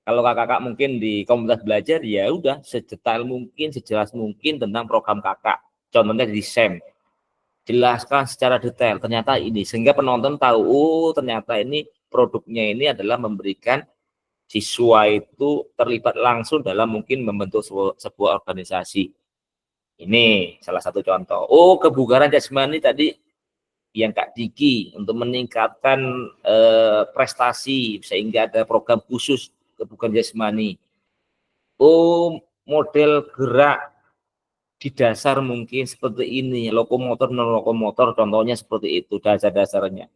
kalau kakak mungkin di komunitas belajar, ya udah sedetail mungkin, sejelas mungkin tentang program kakak. Contohnya di SEM. Jelaskan secara detail, ternyata ini. Sehingga penonton tahu, oh ternyata ini produknya ini adalah memberikan siswa itu terlibat langsung dalam mungkin membentuk sebuah organisasi. Ini salah satu contoh. Oh, kebugaran jasmani tadi yang Kak Diki untuk meningkatkan prestasi sehingga ada program khusus kebugaran jasmani. Oh, model gerak di dasar mungkin seperti ini, lokomotor non lokomotor contohnya seperti itu dasar-dasarnya.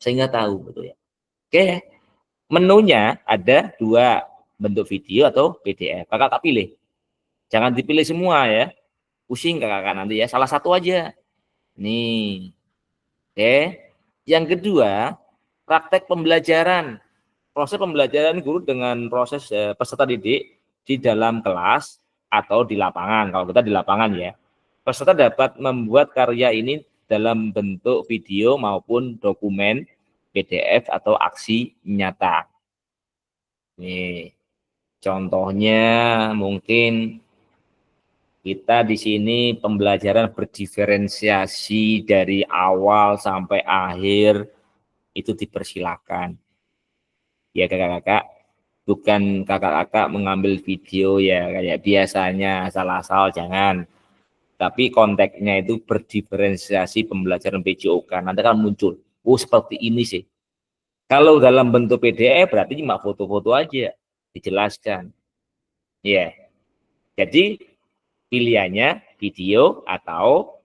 Sehingga tahu gitu ya. Oke, menunya ada 2, bentuk video atau PDF. Kakak pilih. Jangan dipilih semua ya. Pusing kakak nanti ya. Salah satu aja. Nih. Oke. Yang kedua, praktek pembelajaran. Proses pembelajaran guru dengan proses peserta didik di dalam kelas atau di lapangan. Kalau kita di lapangan ya. Peserta dapat membuat karya ini dalam bentuk video maupun dokumen PDF atau aksi nyata. Nih, contohnya mungkin kita di sini pembelajaran berdiferensiasi dari awal sampai akhir itu dipersilakan. Ya kakak-kakak, bukan kakak-kakak mengambil video ya kayak biasanya asal-asal, jangan. Tapi konteksnya itu berdiferensiasi pembelajaran PJOK. Nanti kan muncul, oh seperti ini sih. Kalau dalam bentuk PDF berarti cuma foto-foto aja, dijelaskan. Ya, jadi pilihannya video atau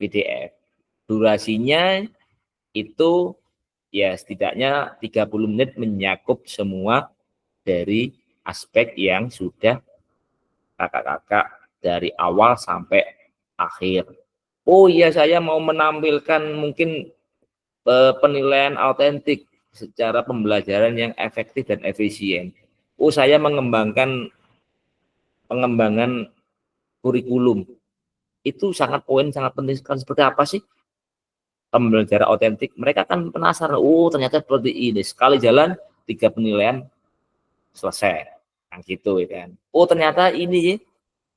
PDF. Durasinya itu ya setidaknya 30 menit menyakup semua dari aspek yang sudah kakak-kakak dari awal sampai akhir. Oh iya, saya mau menampilkan mungkin penilaian autentik secara pembelajaran yang efektif dan efisien. Oh, saya mengembangkan pengembangan kurikulum. Itu sangat penting sekali. Seperti apa sih pembelajaran autentik? Mereka kan penasaran. Oh, ternyata seperti ini. Sekali jalan 3 penilaian selesai. Nah, gitu ya kan. Oh, ternyata ini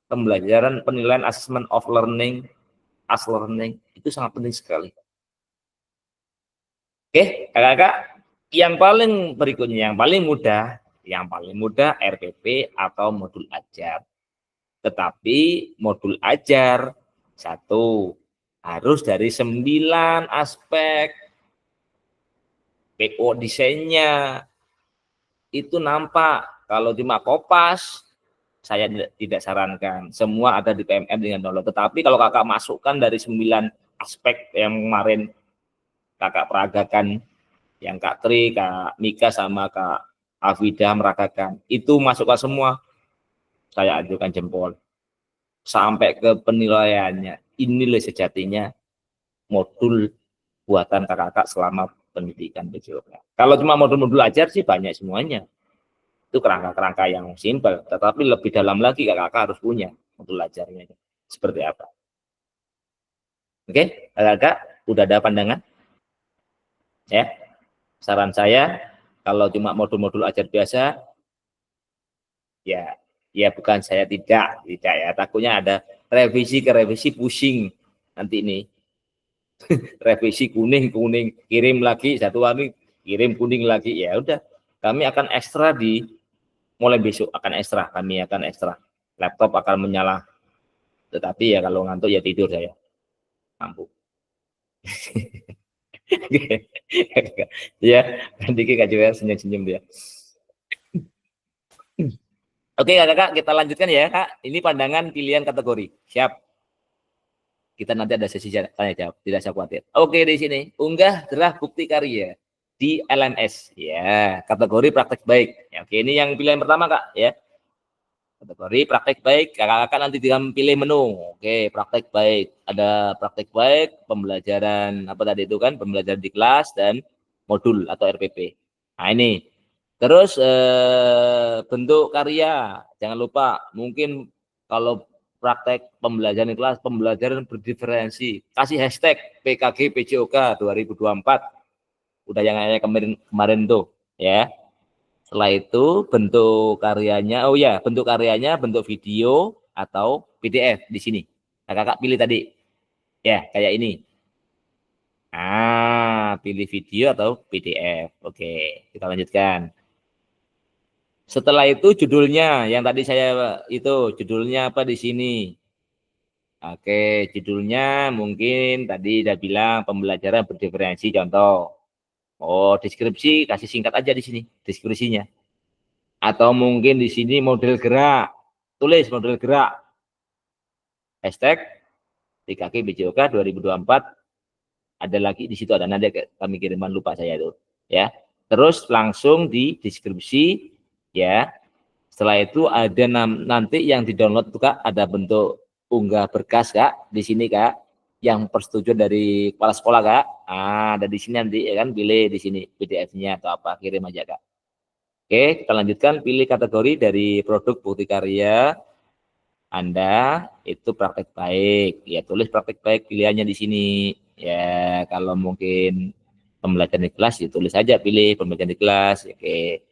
pembelajaran penilaian assessment of learning, as learning itu sangat penting sekali. Oke, kakak-kakak, yang paling berikutnya, yang paling mudah RPP atau modul ajar. Tetapi modul ajar 1 harus dari 9 aspek. PO desainnya itu nampak. Kalau cuma kopas, saya tidak sarankan. Semua ada di PMM dengan download. Tetapi kalau kakak masukkan dari 9 aspek yang kemarin kakak peragakan, yang Kak Tri, Kak Mika sama Kak Afida meragakan, itu masukkan semua, saya ajukan jempol. Sampai ke penilaiannya, inilah sejatinya modul buatan kakak-kakak selama pendidikan PJOK. Kalau cuma modul-modul ajar sih banyak semuanya. Itu kerangka-kerangka yang simpel, tetapi lebih dalam lagi kakak-kakak harus punya modul ajarnya. Seperti apa? Oke, kakak-kakak udah ada pandangan? Ya, saran saya kalau cuma modul-modul ajar biasa, ya bukan saya tidak ya, takutnya ada revisi ke revisi pusing nanti ini. Revisi kuning kirim lagi, satu hari kirim kuning lagi, ya udah, kami akan ekstra mulai besok kami akan ekstra laptop akan menyala, tetapi ya kalau ngantuk ya tidur saya mampu. Ya, nanti Kak Joel senyum-senyum dia. Oke kakak, kita lanjutkan ya Kak. Ini pandangan pilihan kategori. Siap. Kita nanti ada sesi tanya jawab, tidak usah khawatir. Oke, di sini unggah draft bukti karya di LMS. Ya, kategori praktek baik. Ya, oke, ini yang pilihan pertama Kak ya. Kategori praktek baik, kakak-kakak nanti pilih menu. Oke, praktek baik. Ada praktek baik, pembelajaran apa tadi itu kan, pembelajaran di kelas dan modul atau RPP. Nah ini. Terus bentuk karya, jangan lupa. Mungkin kalau praktek pembelajaran di kelas, pembelajaran berdiferensi. Kasih hashtag PKG PJOK 2024. Udah yang kayak kemarin tuh, ya. Setelah itu bentuk karyanya, bentuk karyanya bentuk video atau PDF di sini. Nah, kakak pilih tadi, ya kayak ini. Pilih video atau PDF. Oke, kita lanjutkan. Setelah itu judulnya, yang tadi saya judulnya apa di sini? Oke, judulnya mungkin tadi udah bilang pembelajaran berdiferensi contoh. Oh, deskripsi kasih singkat aja di sini deskripsinya. Atau mungkin di sini model gerak, tulis model gerak. Hashtag PKG PJOK 2024. Ada lagi di situ, ada nanti kami kiriman, lupa saya itu, ya. terus langsung di deskripsi ya. Setelah itu ada nanti yang di-download tuh Kak, ada bentuk unggah berkas Kak, di sini Kak, yang persetujuan dari kepala sekolah Kak. Ada di sini nanti ya kan, pilih di sini PDF-nya atau apa, kirim aja Kak. Oke, kita lanjutkan, pilih kategori dari produk bukti karya Anda itu praktek baik. Ya, tulis praktek baik pilihannya di sini. Ya, kalau mungkin pembelajaran di kelas, ya tulis aja pilih pembelajaran di kelas. Oke.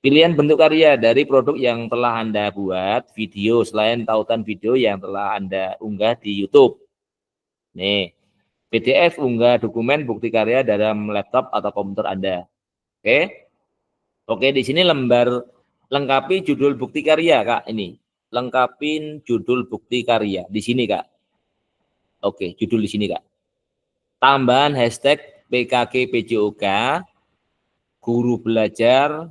Pilihan bentuk karya dari produk yang telah Anda buat, video selain tautan video yang telah Anda unggah di YouTube. Nih, PDF unggah dokumen bukti karya dalam laptop atau komputer Anda. Oke. Oke, di sini lembar lengkapi judul bukti karya, Kak. Ini. Lengkapin judul bukti karya di sini, Kak. Oke, judul di sini, Kak. Tambahan hashtag PKG PJOK, guru belajar,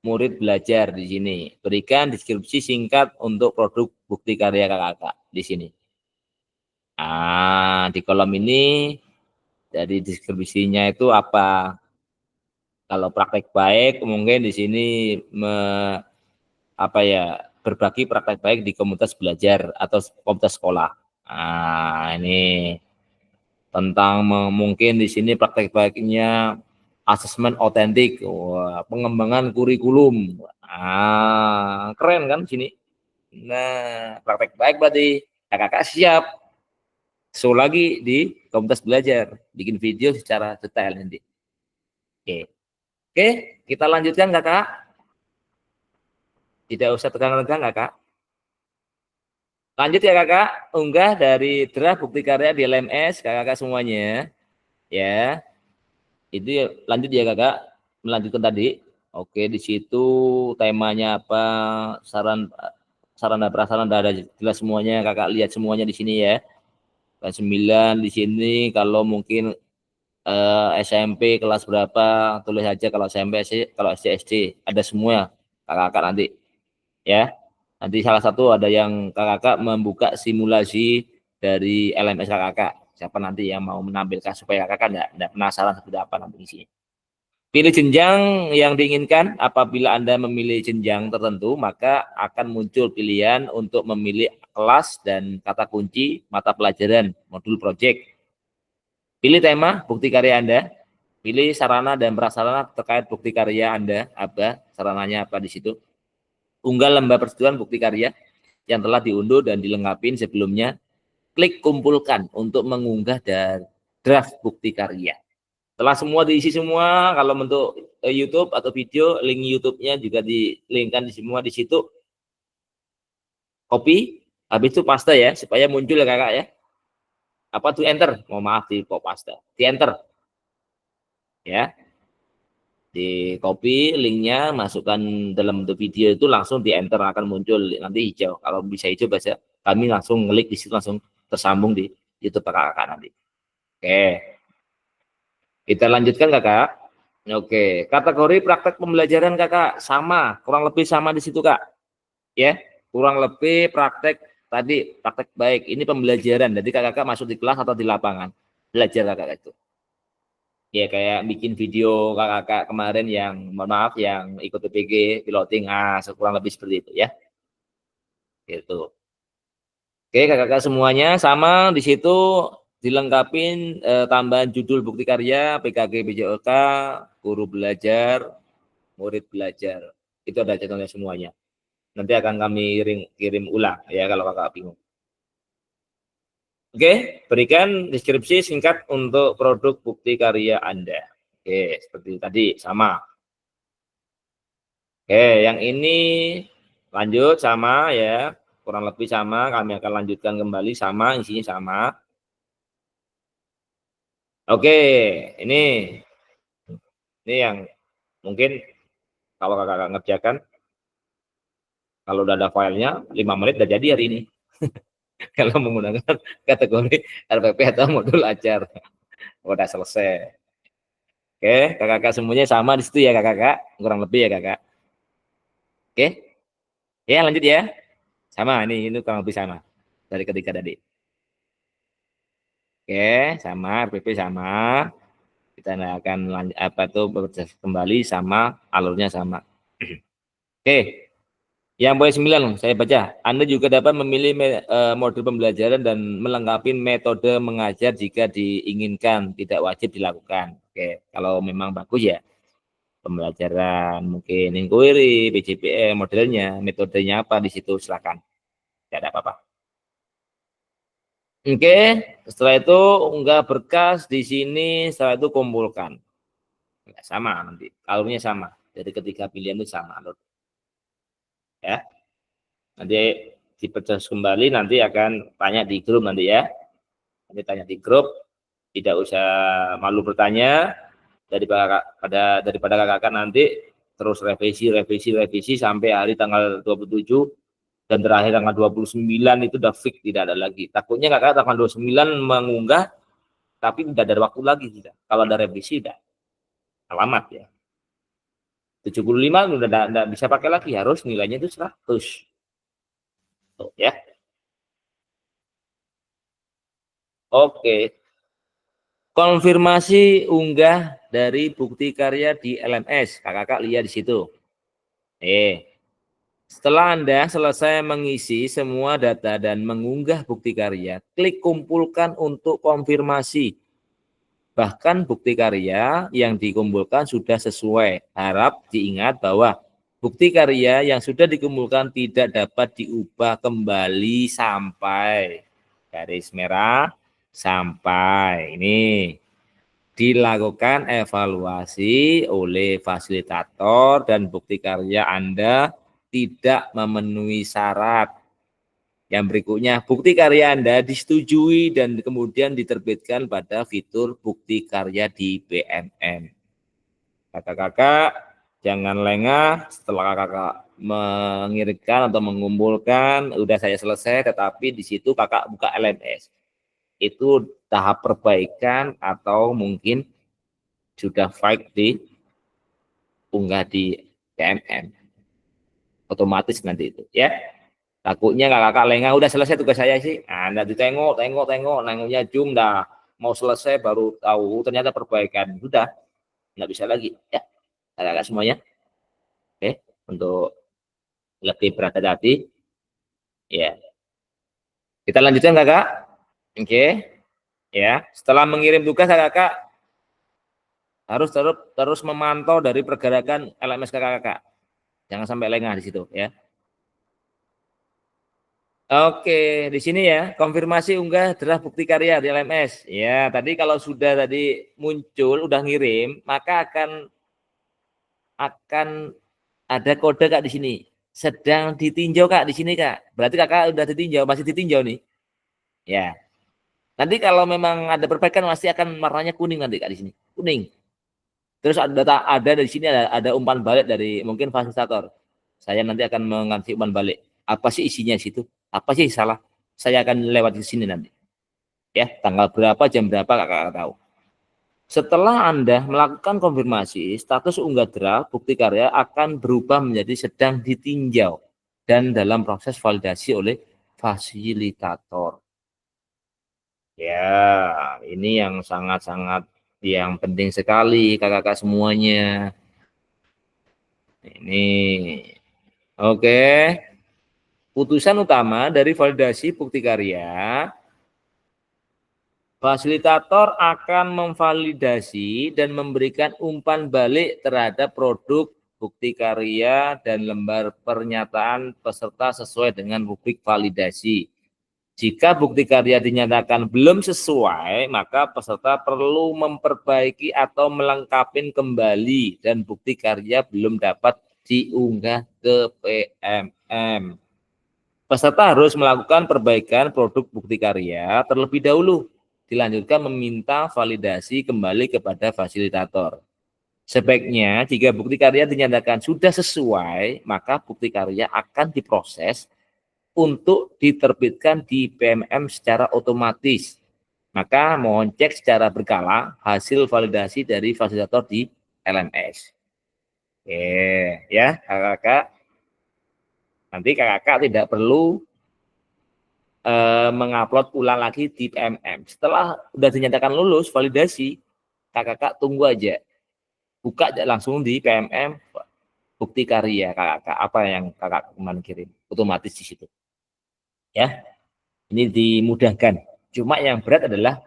murid belajar di sini. Berikan deskripsi singkat untuk produk bukti karya kakak di sini. Di kolom ini dari deskripsinya itu apa? Kalau praktek baik mungkin di sini berbagi praktek baik di komunitas belajar atau komunitas sekolah. Ini tentang mungkin di sini praktek baiknya asesmen otentik, pengembangan kurikulum. Keren kan sini. Nah, praktek baik berarti kakak siap. So lagi di komunitas belajar, bikin video secara detail nanti. Oke, kita lanjutkan kakak. Tidak usah tegang-tegang kakak. Lanjut ya kakak, unggah dari draft bukti karya di LMS kakak semuanya. Ya, itu ya, lanjut ya kakak, melanjutkan tadi. Oke, di situ temanya apa, sarana prasarana ada jelas semuanya, kakak lihat semuanya di sini ya. Kelas 9 di sini, kalau mungkin SMP kelas berapa, tulis aja kalau SMP, kalau SD ada semua kakak nanti ya. Nanti salah satu ada yang kakak membuka simulasi dari LMS kakak. Siapa nanti yang mau menampilkan supaya kakak enggak penasaran seperti apa nanti isinya. Pilih jenjang yang diinginkan. Apabila Anda memilih jenjang tertentu, maka akan muncul pilihan untuk memilih kelas dan kata kunci mata pelajaran modul project. Pilih tema bukti karya Anda. Pilih sarana dan prasarana terkait bukti karya Anda. Apa sarananya apa di situ. Unggah lembar persetujuan bukti karya yang telah diunduh dan dilengkapi sebelumnya. Klik kumpulkan untuk mengunggah dan draft bukti karya. Setelah semua diisi semua, kalau bentuk YouTube atau video, link YouTube-nya juga di-linkkan di semua di situ. Copy, habis itu paste ya, supaya muncul ya kakak ya. Apa tuh enter? Mau maaf di paste, di enter. Ya. Di copy linknya, masukkan dalam bentuk video itu langsung di enter, akan muncul nanti hijau. Kalau bisa hijau bahasa kami langsung ngelik di situ, langsung tersambung di YouTube kakak nanti. Oke. Kita lanjutkan kakak. Oke, kategori praktek pembelajaran kakak sama, kurang lebih sama di situ kak. Ya, kurang lebih praktek tadi, praktek baik. Ini pembelajaran, jadi kakak masuk di kelas atau di lapangan belajar kakak itu. Ya kayak bikin video kakak kemarin yang, mohon maaf, yang ikut PPG piloting, kurang lebih seperti itu ya. Gitu. Oke kakak semuanya sama di situ. Dilengkapin tambahan judul bukti karya, PKG PJOK, guru belajar, murid belajar. Itu ada contohnya semuanya. Nanti akan kami kirim ulang ya kalau kakak bingung. Oke, berikan deskripsi singkat untuk produk bukti karya Anda. Oke, seperti tadi sama. Oke, yang ini lanjut sama ya, kurang lebih sama. Kami akan lanjutkan kembali sama, isinya sama. Oke, ini yang mungkin kalau kakak ngerjakan, kalau udah ada filenya 5 menit udah jadi hari ini. Kalau menggunakan kategori RPP atau modul ajar, udah selesai. Oke, kakak semuanya sama di situ ya kakak, kurang lebih ya kakak. Oke, ya lanjut ya. Sama ini kurang lebih sama dari ketiga tadi. Oke, sama RPP sama. Kita akan bekerja kembali sama alurnya sama. Oke. Yang poin 9 saya baca. Anda juga dapat memilih modul pembelajaran dan melengkapi metode mengajar jika diinginkan, tidak wajib dilakukan. Oke, kalau memang bagus ya. Pembelajaran mungkin inquiry, PJPM, modelnya, metodenya apa di situ silakan. Tidak ada apa-apa. Oke, setelah itu unggah berkas di sini, setelah itu kumpulkan. Sama nanti, alurnya sama. Dari ketiga pilihan itu sama alur. Ya. Nanti diperjelas kembali, nanti akan tanya di grup nanti ya. Nanti tanya di grup, tidak usah malu bertanya, daripada kakak nanti terus revisi sampai hari tanggal 27 dan terakhir tanggal 29 itu udah fix, tidak ada lagi. Takutnya kakak tanggal 29 mengunggah tapi tidak ada waktu lagi tidak. Kalau ada revisi udah alamat ya. 75 udah tidak bisa pakai lagi, harus nilainya itu 100. Tuh, ya. Oke. Konfirmasi unggah dari bukti karya di LMS. Kakak lihat di situ. Setelah Anda selesai mengisi semua data dan mengunggah bukti karya, klik kumpulkan untuk konfirmasi. Bahkan bukti karya yang dikumpulkan sudah sesuai. Harap diingat bahwa bukti karya yang sudah dikumpulkan tidak dapat diubah kembali sampai garis merah sampai ini dilakukan evaluasi oleh fasilitator dan bukti karya Anda tidak memenuhi syarat. Yang berikutnya, bukti karya Anda disetujui dan kemudian diterbitkan pada fitur bukti karya di BMM. Kakak-kakak, jangan lengah setelah kakak mengirimkan atau mengumpulkan, udah saya selesai, tetapi di situ kakak buka LMS. Itu tahap perbaikan atau mungkin sudah file diunggah di BMM. Otomatis nanti itu ya. Takutnya kakak lengah, udah selesai tugas saya sih. Anda ditengok, nengoknya zoom dah mau selesai baru tahu ternyata perbaikan. Sudah, nggak bisa lagi ya. Kakak semuanya. Oke, untuk lebih berhati-hati ya. Kita lanjutkan kakak. Oke. Ya, setelah mengirim tugas kakak harus terus memantau dari pergerakan LMS kakak. Jangan sampai lengah di situ ya. Oke, di sini ya, konfirmasi unggah draft bukti karya di LMS. Ya, tadi kalau sudah tadi muncul, udah ngirim, maka akan ada kode Kak di sini. Sedang ditinjau Kak di sini Kak. Berarti Kakak udah ditinjau, masih ditinjau nih. Ya. Nanti kalau memang ada perbaikan pasti akan warnanya kuning nanti Kak di sini. Kuning. Terus ada di sini ada umpan balik dari mungkin fasilitator. Saya nanti akan mengasih umpan balik. Apa sih isinya di situ? Apa sih salah? Saya akan lewat di sini nanti. Ya, tanggal berapa, jam berapa kakak tahu. Setelah Anda melakukan konfirmasi, status unggah draft bukti karya akan berubah menjadi sedang ditinjau dan dalam proses validasi oleh fasilitator. Ya, ini yang sangat-sangat yang penting sekali kakak-kakak semuanya. Ini. Oke. Putusan utama dari validasi bukti karya, fasilitator akan memvalidasi dan memberikan umpan balik terhadap produk bukti karya dan lembar pernyataan peserta sesuai dengan rubrik validasi. Jika bukti karya dinyatakan belum sesuai, maka peserta perlu memperbaiki atau melengkapi kembali dan bukti karya belum dapat diunggah ke PMM. Peserta harus melakukan perbaikan produk bukti karya terlebih dahulu, dilanjutkan meminta validasi kembali kepada fasilitator. Sebaiknya jika bukti karya dinyatakan sudah sesuai, maka bukti karya akan diproses untuk diterbitkan di PMM secara otomatis. Maka mohon cek secara berkala hasil validasi dari fasilitator di LMS. Oke, ya kakak. Nanti kakak tidak perlu mengupload ulang lagi di PMM. Setelah sudah dinyatakan lulus validasi, kakak tunggu aja. Buka aja langsung di PMM bukti karya kakak, apa yang kakak kemarin kirim, otomatis di situ. Ya, ini dimudahkan. Cuma yang berat adalah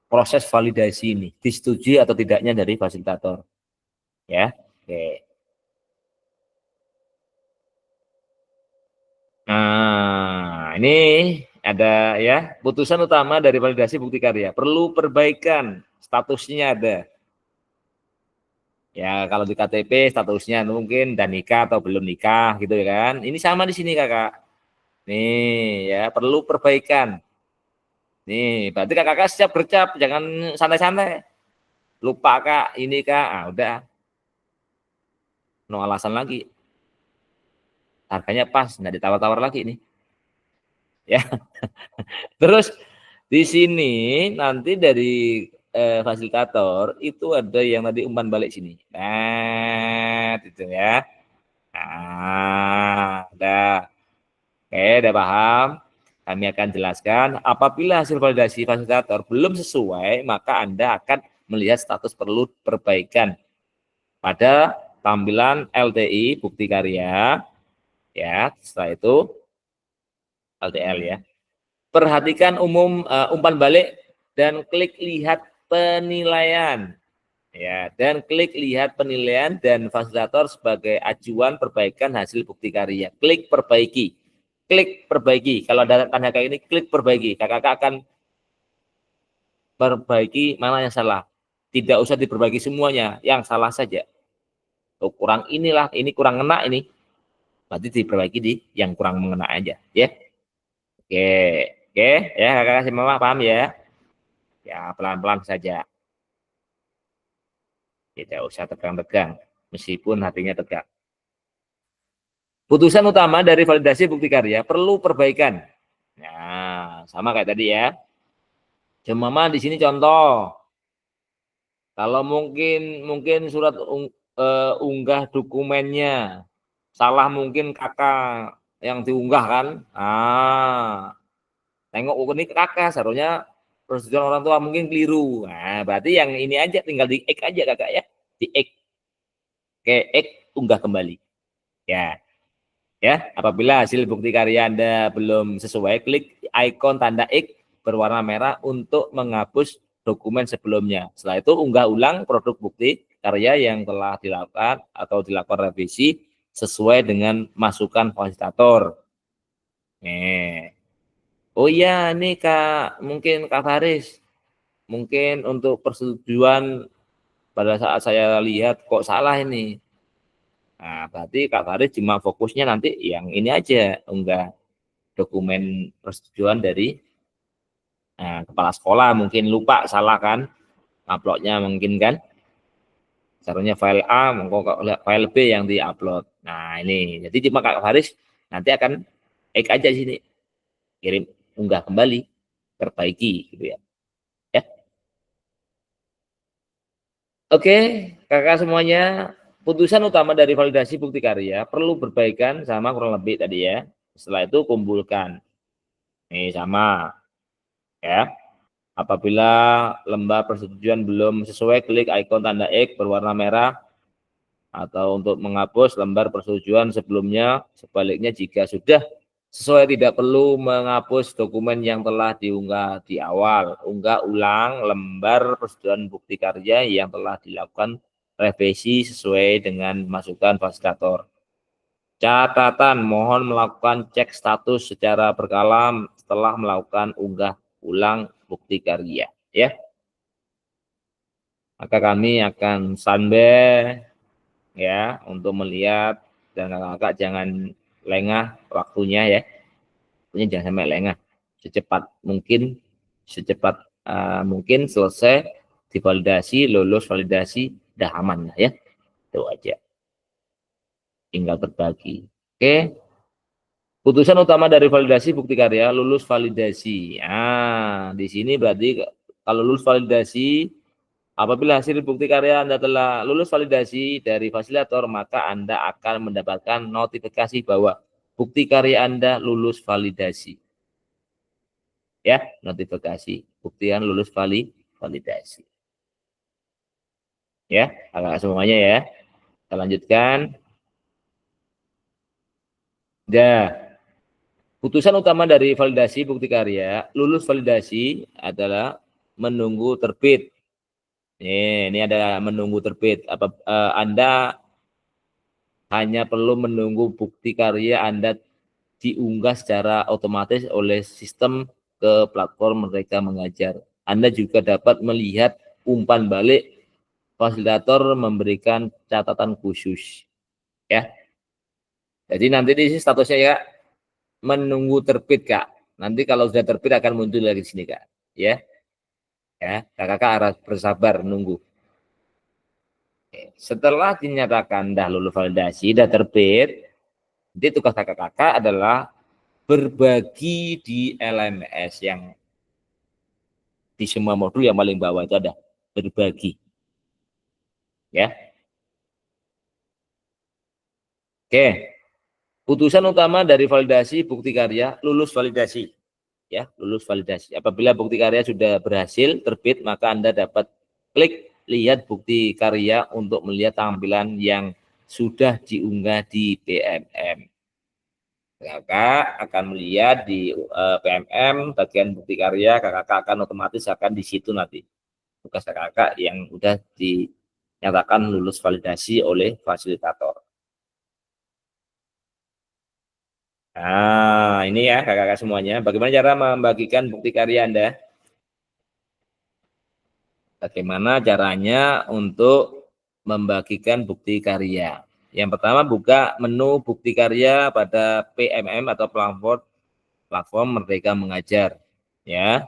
proses validasi ini, disetujui atau tidaknya dari fasilitator. Ya, oke. Nah, ini ada ya, putusan utama dari validasi bukti karya. Perlu perbaikan, statusnya ada. Ya, kalau di KTP statusnya mungkin dan nikah atau belum nikah gitu ya kan. Ini sama di sini kakak. Nih ya, perlu perbaikan. Nih, berarti kakak siap gercep, jangan santai-santai. Lupa kak, ini kak, udah. No alasan lagi. Harganya pas, nggak ditawar-tawar lagi nih. Ya. Terus di sini nanti dari fasilitator itu ada yang tadi umpan balik sini. Nah, itu ya. Nah, udah. Oke, udah paham. Kami akan jelaskan apabila hasil validasi fasilitator belum sesuai, maka Anda akan melihat status perlu perbaikan pada tampilan LTI bukti karya. Ya, setelah itu LTL ya. Perhatikan umpan balik dan klik lihat penilaian. Ya, dan klik lihat penilaian dan fasilitator sebagai acuan perbaikan hasil bukti karya. Klik perbaiki. Klik perbaiki. Kalau ada tanda kayak ini, klik perbaiki. Kakak akan perbaiki mana yang salah. Tidak usah diperbaiki semuanya, yang salah saja. Oh, kurang inilah, ini kurang ngena ini. Berarti diperbaiki di yang kurang mengena aja, ya. Oke, oke, ya kakak semua paham ya. Ya, pelan-pelan saja. Tidak usah tegang-tegang, meskipun hatinya tegang. Putusan utama dari validasi bukti karya perlu perbaikan. Nah, sama kayak tadi ya. Cuma di sini contoh. Kalau mungkin surat unggah dokumennya salah, mungkin kakak yang diunggah kan. Tengok ini kakak seharusnya persetujuan orang tua mungkin keliru. Nah, berarti yang ini aja tinggal di X aja kakak ya. Di X. Oke, X unggah kembali. Ya. Ya, apabila hasil bukti karya Anda belum sesuai, klik ikon tanda X berwarna merah untuk menghapus dokumen sebelumnya. Setelah itu unggah ulang produk bukti karya yang telah dilakukan atau dilakukan revisi sesuai dengan masukan fasilitator. Oh iya, nih Kak, mungkin Kak Faris, mungkin untuk persetujuan pada saat saya lihat kok salah ini. Nah, berarti Kak Faris cuma fokusnya nanti yang ini aja, unggah dokumen persetujuan dari kepala sekolah, mungkin lupa salah kan, uploadnya mungkin kan, seharusnya file A, file B yang diupload. Nah ini, jadi cuma Kak Faris nanti akan aja di sini, kirim unggah kembali, perbaiki gitu ya. Ya. Oke, kakak semuanya. Putusan utama dari validasi bukti karya perlu perbaikan sama kurang lebih tadi ya. Setelah itu kumpulkan. Ini sama. Ya. Apabila lembar persetujuan belum sesuai, klik ikon tanda X berwarna merah. Atau untuk menghapus lembar persetujuan sebelumnya. Sebaliknya jika sudah sesuai, tidak perlu menghapus dokumen yang telah diunggah di awal. Unggah ulang lembar persetujuan bukti karya yang telah dilakukan revisi sesuai dengan masukan fasilitator. Catatan, mohon melakukan cek status secara berkala setelah melakukan unggah ulang bukti karya. Ya. Maka kami akan standby ya untuk melihat, dan kakak jangan lengah waktunya ya. Waktunya jangan sampai lengah. Secepat mungkin selesai divalidasi, lulus validasi, udah aman ya. Itu aja. Tinggal terbagi. Oke. Putusan utama dari validasi bukti karya lulus validasi. Di sini berarti kalau lulus validasi, apabila hasil bukti karya Anda telah lulus validasi dari fasilitator, maka Anda akan mendapatkan notifikasi bahwa bukti karya Anda lulus validasi. Ya, notifikasi buktian lulus validasi. Ya, kakak semuanya ya. Kita lanjutkan. Putusan utama dari validasi bukti karya, lulus validasi adalah menunggu terbit. Ini ada menunggu terbit. Anda hanya perlu menunggu bukti karya Anda diunggah secara otomatis oleh sistem ke platform Merdeka Mengajar. Anda juga dapat melihat umpan balik fasilitator memberikan catatan khusus. Ya. Jadi nanti di sini statusnya ya menunggu terbit, Kak. Nanti kalau sudah terbit akan muncul lagi di sini, Kak. Ya. Ya, kakak harus bersabar nunggu. Setelah dinyatakan dah lulus validasi, dah terbit, jadi tugas kakak-kakak adalah berbagi di LMS yang di semua modul yang paling bawah itu ada berbagi. Ya. Oke. Putusan utama dari validasi bukti karya lulus validasi. Ya, lulus validasi. Apabila bukti karya sudah berhasil terbit, maka Anda dapat klik lihat bukti karya untuk melihat tampilan yang sudah diunggah di PMM. Kakak akan melihat di PMM bagian bukti karya, kakak akan otomatis akan di situ nanti. Tugas kakak yang sudah dinyatakan lulus validasi oleh fasilitator. Nah, ini ya kakak-kakak semuanya. Bagaimana cara membagikan bukti karya Anda? Bagaimana caranya untuk membagikan bukti karya? Yang pertama, buka menu bukti karya pada PMM atau platform Merdeka Mengajar. Ya.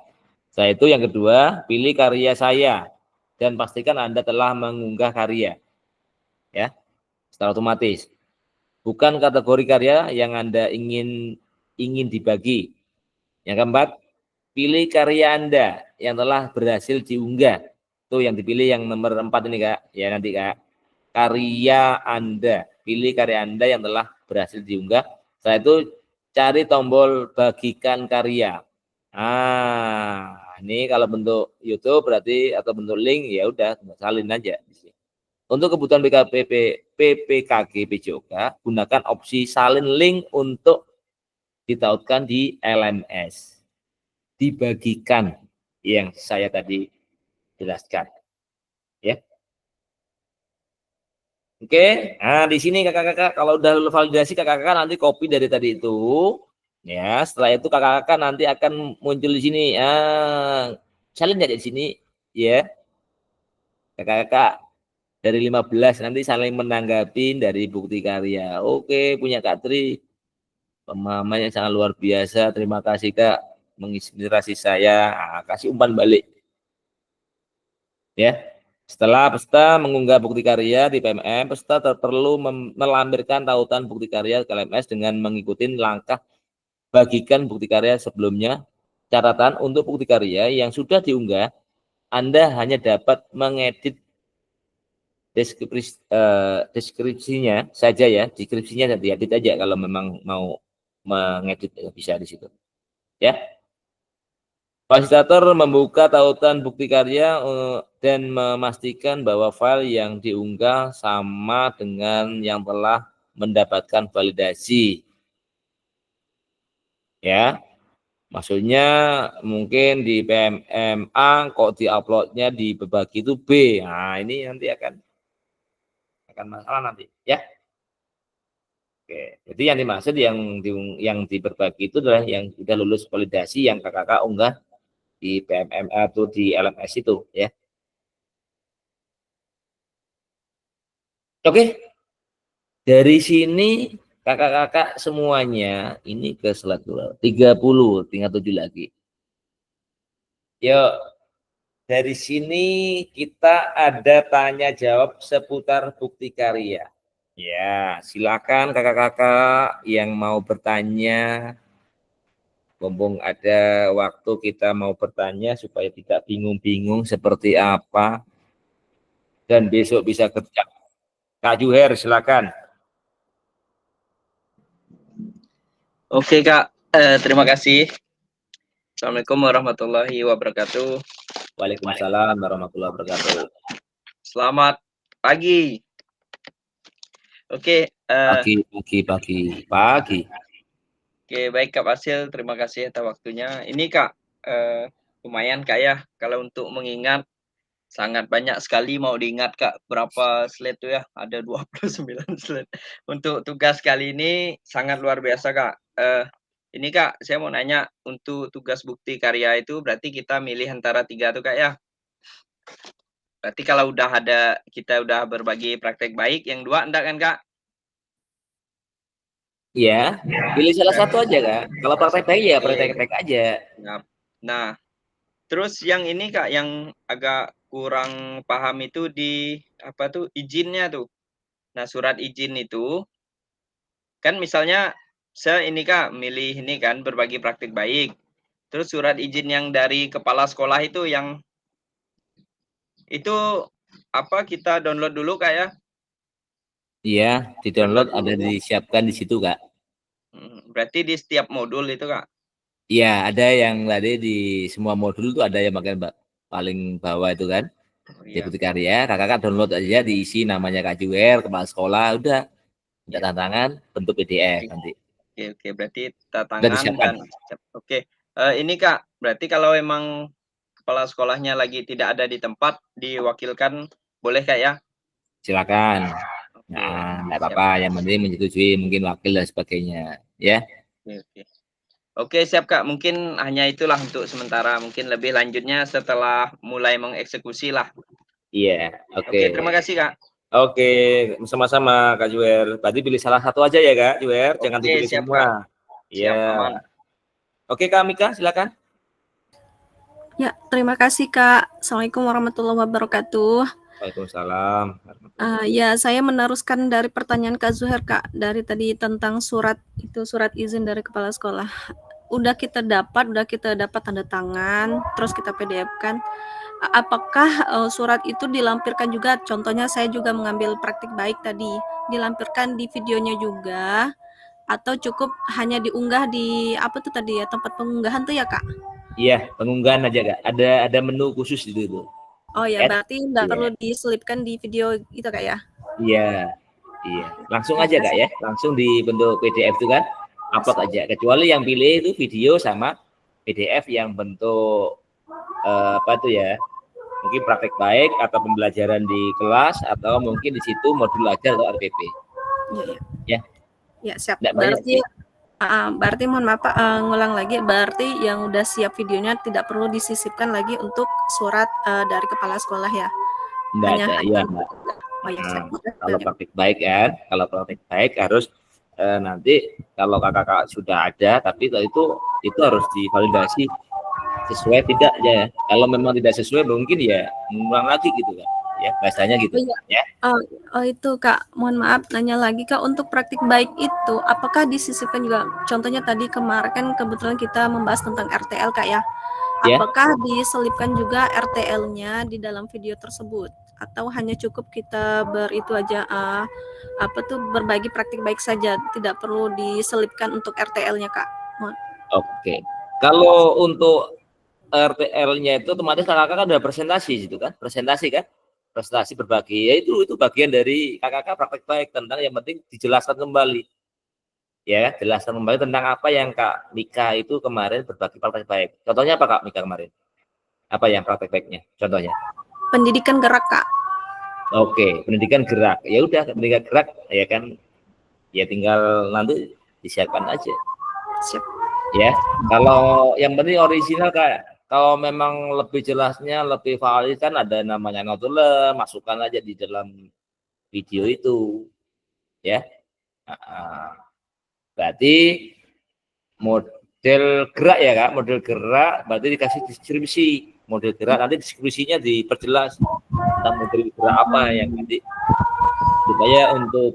Setelah itu yang kedua, pilih karya saya dan pastikan Anda telah mengunggah karya. Ya. Secara otomatis. Bukan kategori karya yang Anda ingin dibagi. Yang keempat, pilih karya Anda yang telah berhasil diunggah. Itu yang dipilih yang nomor 4 ini, Kak. Ya, nanti, Kak. Karya Anda. Pilih karya Anda yang telah berhasil diunggah. Setelah itu, cari tombol bagikan karya. Ini kalau bentuk YouTube berarti atau bentuk link, ya udah, salin aja. Untuk kebutuhan PPKG PJOK, gunakan opsi salin link untuk ditautkan di LMS. Dibagikan yang saya tadi jelaskan. Ya. Oke, nah di sini kakak-kakak kalau udah validasi kakak-kakak nanti copy dari tadi itu. Ya, setelah itu kakak-kakak nanti akan muncul di sini. Salin aja di sini, ya. Kakak-kakak dari 15 nanti saling menanggapi dari bukti karya. Oke, punya Kak Tri. Pemahamannya sangat luar biasa. Terima kasih Kak, menginspirasi saya. Kasih umpan balik. Ya. Setelah peserta mengunggah bukti karya di PMM, peserta perlu melampirkan tautan bukti karya ke LMS dengan mengikuti langkah bagikan bukti karya sebelumnya. Catatan untuk bukti karya yang sudah diunggah, Anda hanya dapat mengedit deskripsinya saja ya, deskripsinya nanti edit aja kalau memang mau mengedit bisa di situ. Ya. Fasilitator membuka tautan bukti karya dan memastikan bahwa file yang diunggah sama dengan yang telah mendapatkan validasi. Ya. Maksudnya mungkin di PMM A kok diuploadnya di berbagi itu B. Nah, ini nanti akan masalah nanti, ya. Oke, jadi yang dimaksud yang diberbagi itu adalah yang sudah lulus validasi yang kakak unggah di PMM atau di LMS itu, ya. Oke, dari sini kakak-kakak semuanya ini ke slide 30, tinggal 7 lagi. Yuk, dari sini kita ada tanya jawab seputar bukti karya. Ya, silakan kakak-kakak yang mau bertanya. Mumpung ada waktu kita mau bertanya supaya tidak bingung-bingung seperti apa. Dan besok bisa kerja. Kak Juher, silakan. Oke Kak, terima kasih. Assalamualaikum warahmatullahi wabarakatuh. Waalaikumsalam warahmatullahi wabarakatuh. Selamat Pagi. Oke, Pagi. oke, baik Kak Fasil, terima kasih atas waktunya. Ini Kak, lumayan Kak ya, kalau untuk mengingat sangat banyak sekali mau diingat Kak, berapa slide tuh ya, ada 29 slide. Untuk tugas kali ini sangat luar biasa Kak. Ini Kak, saya mau nanya, untuk tugas bukti karya itu berarti kita milih antara 3 tuh Kak ya? Berarti kalau kita udah berbagi praktek baik, yang 2 enggak kan Kak? Iya, pilih salah satu aja Kak. Kalau praktek baik ya praktek baik aja. Nah, terus yang ini Kak, yang agak kurang paham itu di apa tuh izinnya tuh. Nah, surat izin itu kan misalnya saya ini Kak milih ini kan berbagi praktik baik. Terus surat izin yang dari kepala sekolah itu itu apa kita download dulu Kak ya? Iya, di-download ada disiapkan di situ Kak. Berarti di setiap modul itu Kak? Iya, ada yang tadi di semua modul itu ada yang bagian paling bawah itu kan. Di bukti karya, kakak download aja, diisi namanya Kak Juwer, kepala sekolah, udah tantangan bentuk PDF nanti. Oke, berarti tantangan dan oke. Ini Kak, berarti kalau emang kepala sekolahnya lagi tidak ada di tempat, diwakilkan boleh Kak ya? Silakan. Nah, enggak apa-apa, yang penting menyetujui mungkin wakil dan sebagainya, ya. Oke, siap Kak. Mungkin hanya itulah untuk sementara. Mungkin lebih lanjutnya setelah mulai mengeksekusi lah. Iya, Oke, terima kasih Kak. Oke, sama-sama Kak Juwer. Berarti pilih salah satu aja ya Kak Juwer, jangan dipilih siap, semua. Iya. Oke Kak Mika, silakan. Ya, terima kasih Kak. Assalamualaikum warahmatullahi wabarakatuh. Waalaikumsalam. Ya, saya meneruskan dari pertanyaan Kak Zuher Kak, dari tadi tentang surat izin dari kepala sekolah. Udah kita dapat tanda tangan, terus kita PDF-kan. Apakah surat itu dilampirkan juga? Contohnya saya juga mengambil praktik baik tadi, dilampirkan di videonya juga, atau cukup hanya diunggah di apa tuh tadi ya, tempat pengunggahan tuh ya Kak? Iya, pengunggahan aja Kak. Ada menu khusus di situ. Oh ya, berarti nggak perlu diselipkan di video itu Kak ya? Iya. Langsung aja Kak ya, langsung di bentuk PDF itu kan, upload aja. Kecuali yang pilih itu video sama PDF yang bentuk apa tuh ya? Mungkin praktek baik atau pembelajaran di kelas atau mungkin di situ modul ajar atau RPP. Iya. Ya, siap. Berarti mohon maaf Pak, ngulang lagi, berarti yang udah siap videonya tidak perlu disisipkan lagi untuk surat dari kepala sekolah ya? Iya Mbak. Kalau praktik baik kan, kalau praktik baik harus nanti kalau kakak sudah ada, tapi itu harus divalidasi sesuai tidak ya. Kalau memang tidak sesuai mungkin ya mengulang lagi gitu kan. Ya, bahasanya gitu ya. Itu Kak, mohon maaf nanya lagi Kak, untuk praktik baik itu apakah disisipkan juga, contohnya tadi kemarin kan kebetulan kita membahas tentang RTL Kak ya, apakah diselipkan juga RTL-nya di dalam video tersebut atau hanya cukup kita berbagi praktik baik saja, tidak perlu diselipkan untuk RTL-nya Kak? Oke, kalau untuk RTL-nya itu otomatis kakak kan udah presentasi gitu kan, presentasi berbagi, ya itu bagian dari kakak praktek baik tentang yang penting dijelaskan kembali ya, jelaskan kembali tentang apa yang Kak Mika itu kemarin berbagi praktek baik. Contohnya apa Kak Mika kemarin? Apa yang praktek baiknya? Contohnya? Pendidikan gerak Kak. Oke, pendidikan gerak. Ya udah, pendidikan gerak ya kan, ya tinggal nanti disiapkan aja. Siap. Ya, kalau yang penting original Kak. Kalau memang lebih jelasnya, lebih valid kan ada namanya notulen, masukkan aja di dalam video itu, ya. Berarti model gerak ya Kak, model gerak berarti dikasih deskripsi, model gerak nanti deskripsinya diperjelas tentang model gerak apa yang nanti supaya untuk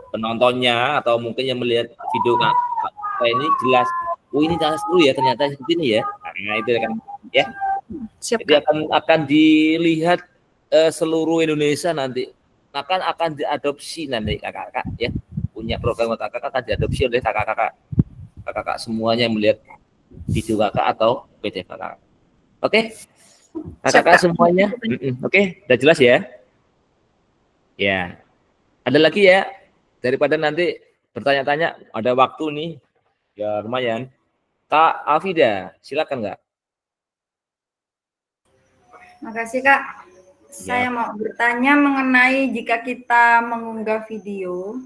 penontonnya atau mungkin yang melihat video Kak ini jelas. Oh ini jelas dulu ya ternyata seperti ini ya. Nah itu kan ya. Siap, jadi akan dilihat seluruh Indonesia nanti. Akan diadopsi nanti kakak-kakak ya. Punya program kakak akan diadopsi oleh kakak-kakak semuanya melihat video kakak atau PDF kakak. Oke. Kakak semuanya. Oke, udah jelas ya? Ya, ada lagi ya, daripada nanti bertanya-tanya, ada waktu nih, ya lumayan. Kak Afida, silakan Kak. Makasih Kak. Saya Ya, mau bertanya mengenai jika kita mengunggah video,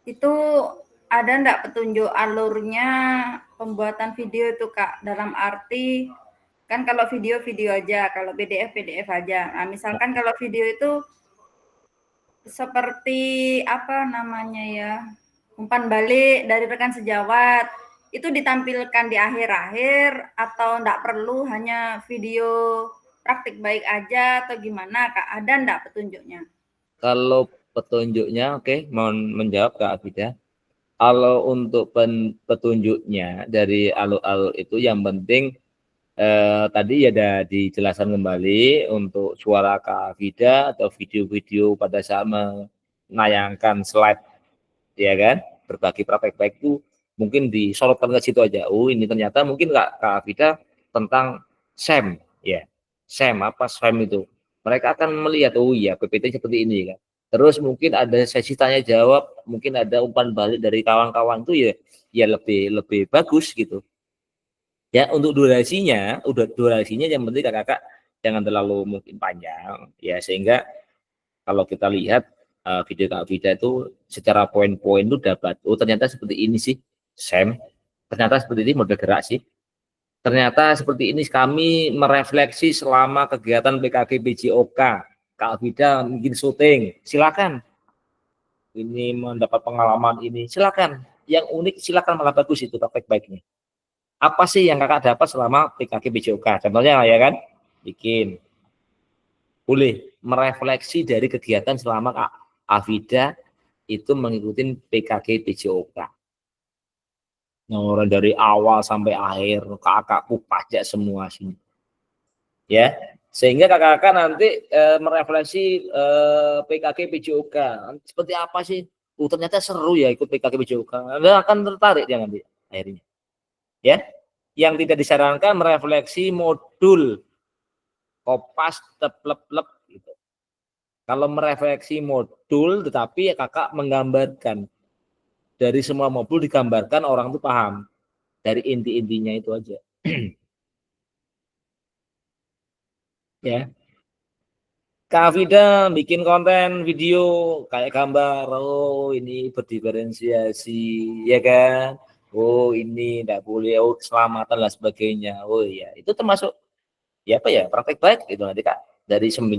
itu ada enggak petunjuk alurnya pembuatan video itu Kak? Dalam arti, kan kalau video aja, kalau PDF aja. Nah, misalkan kalau video itu seperti apa namanya ya, umpan balik dari rekan sejawat, itu ditampilkan di akhir-akhir atau enggak perlu hanya video praktik baik aja atau gimana Kak? Ada enggak petunjuknya? kalau petunjuknya, oke, mohon menjawab Kak Afida. Kalau untuk petunjuknya dari alur-alur itu yang penting tadi ada dijelaskan kembali untuk suara Kak Afida atau video-video pada saat menayangkan slide, ya kan, berbagi praktek baik itu mungkin disorotkan ke situ aja. Oh, ini ternyata mungkin Kak Afida tentang SEM, ya. SEM, apa SEM itu? Mereka akan melihat, oh iya, PPT seperti ini kan. Terus mungkin ada sesi tanya jawab, mungkin ada umpan balik dari kawan-kawan itu ya lebih bagus gitu. Ya, untuk durasinya yang penting kakak jangan terlalu mungkin panjang ya, sehingga kalau kita lihat video Kak Vida itu secara poin-poin itu dapat, oh ternyata seperti ini sih Sam, ternyata seperti ini model gerak sih, ternyata seperti ini kami merefleksi selama kegiatan PKK BJOK. Kak Vida mungkin syuting, silakan, ini mendapat pengalaman ini, silakan, yang unik silakan, malah bagus itu praktek baiknya. Apa sih yang kakak dapat selama PKK BJOK? Contohnya ya kan, bikin, boleh merefleksi dari kegiatan selama Kak Afida itu mengikuti PKK BJOK. Nah, dari awal sampai akhir, kakakku pajak semua sini. Ya, sehingga kakak-kakak nanti merefleksi PKK BJOK. Seperti apa sih? Ternyata seru ya ikut PKK BJOK. Anda akan tertarik dia nanti akhirnya. Ya, yang tidak disarankan merefleksi modul kopas teplep-lep gitu. Kalau merefleksi modul tetapi ya kakak menggambarkan dari semua modul, digambarkan orang itu paham dari inti-intinya itu aja. Ya, Kak Vida bikin konten video kayak gambar, oh ini berdiferensiasi ya kan, oh ini tidak boleh, oh keselamatan dan sebagainya, oh iya itu termasuk ya apa ya praktek baik gitu nanti Kak, dari 9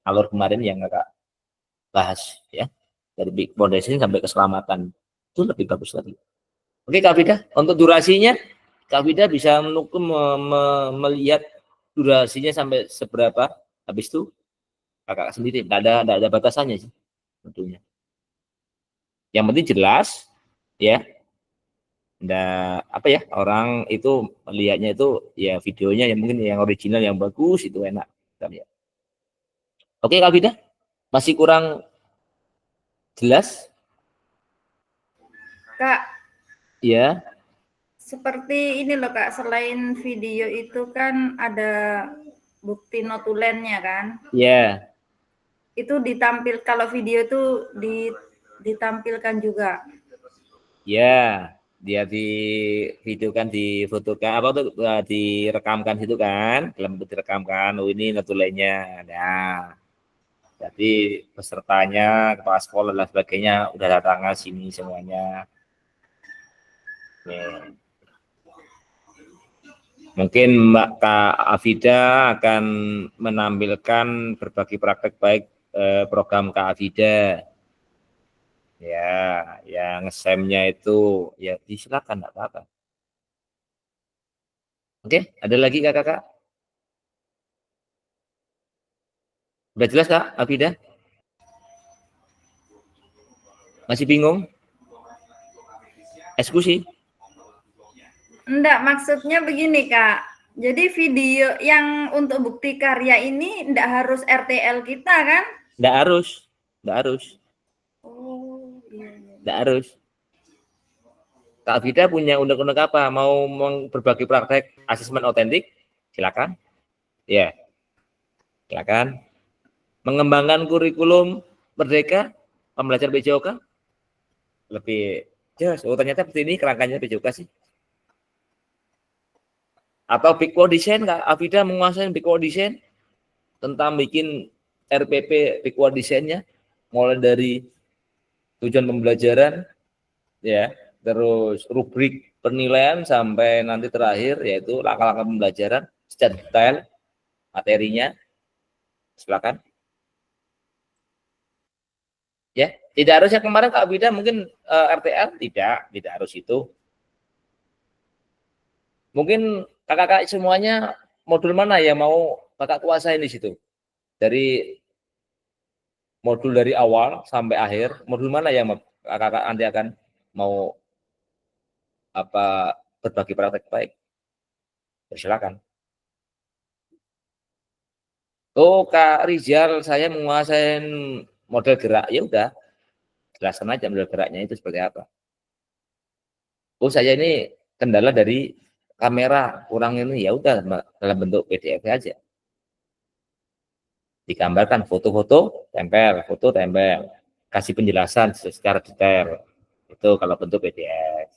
alur kemarin yang kakak bahas ya, dari big foundation sampai keselamatan itu lebih bagus lagi. Oke Kak Vida, untuk durasinya Kak Vida bisa melihat durasinya sampai seberapa, habis itu kakak sendiri, tidak ada batasannya sih tentunya. Yang penting jelas ya, nggak apa ya, orang itu melihatnya itu ya videonya yang mungkin yang original yang bagus itu enak kita lihat. Oke Kak Vida, masih kurang jelas? Kak, Ya. seperti ini loh Kak, selain video itu kan ada bukti notulennya kan? Ya. Itu ditampil, kalau video itu ditampilkan juga. Ya, dia divideokan, difotokan, apa tuh direkamkan situ kan, dalam bentuk direkamkan. Oh ini notulennya. Nah, jadi pesertanya, kepala sekolah dan sebagainya udah datang sini semuanya. Nih. Mungkin Mbak Kak Afida akan menampilkan berbagi praktek baik program Kak Afida. Ya, yang SEM-nya itu ya disilakan, enggak apa-apa. Oke, ada lagi Kakak? Udah jelas Kak Afida? Masih bingung? Eksekusi? Enggak, maksudnya begini Kak. Jadi video yang untuk bukti karya ini enggak harus RTL kita kan? Enggak harus. Enggak harus. Oh, iya. Enggak harus. Kak Afida punya undang-undang apa? Mau berbagi praktek asesmen otentik? Silakan. Ya. Silakan. mengembangkan kurikulum Merdeka, pembelajaran PJOK lebih jelas. Oh ternyata seperti ini kerangkanya PJOK sih. Atau Big Word Design, Kak Afida menguasai Big Word Design tentang bikin RPP Big Word Design-nya, mulai dari tujuan pembelajaran, ya, terus rubrik penilaian sampai nanti terakhir yaitu langkah-langkah pembelajaran secara detail materinya. Silakan. Ya, tidak harus yang kemarin Kak Bida mungkin RTL, tidak harus itu. Mungkin kakak-kakak semuanya modul mana yang mau kakak kuasain di situ? Dari modul dari awal sampai akhir, modul mana yang kakak nanti akan mau apa berbagi praktek baik? Silakan. Oh, Kak Rizal, saya menguasai model gerak. Ya udah, jelaskan aja model geraknya itu seperti apa. Oh, saya ini kendala dari kamera kurang ini, ya udah dalam bentuk PDF aja. Digambarkan foto-foto, tempel, foto, tempel. Kasih penjelasan secara detail. Itu kalau bentuk PDF.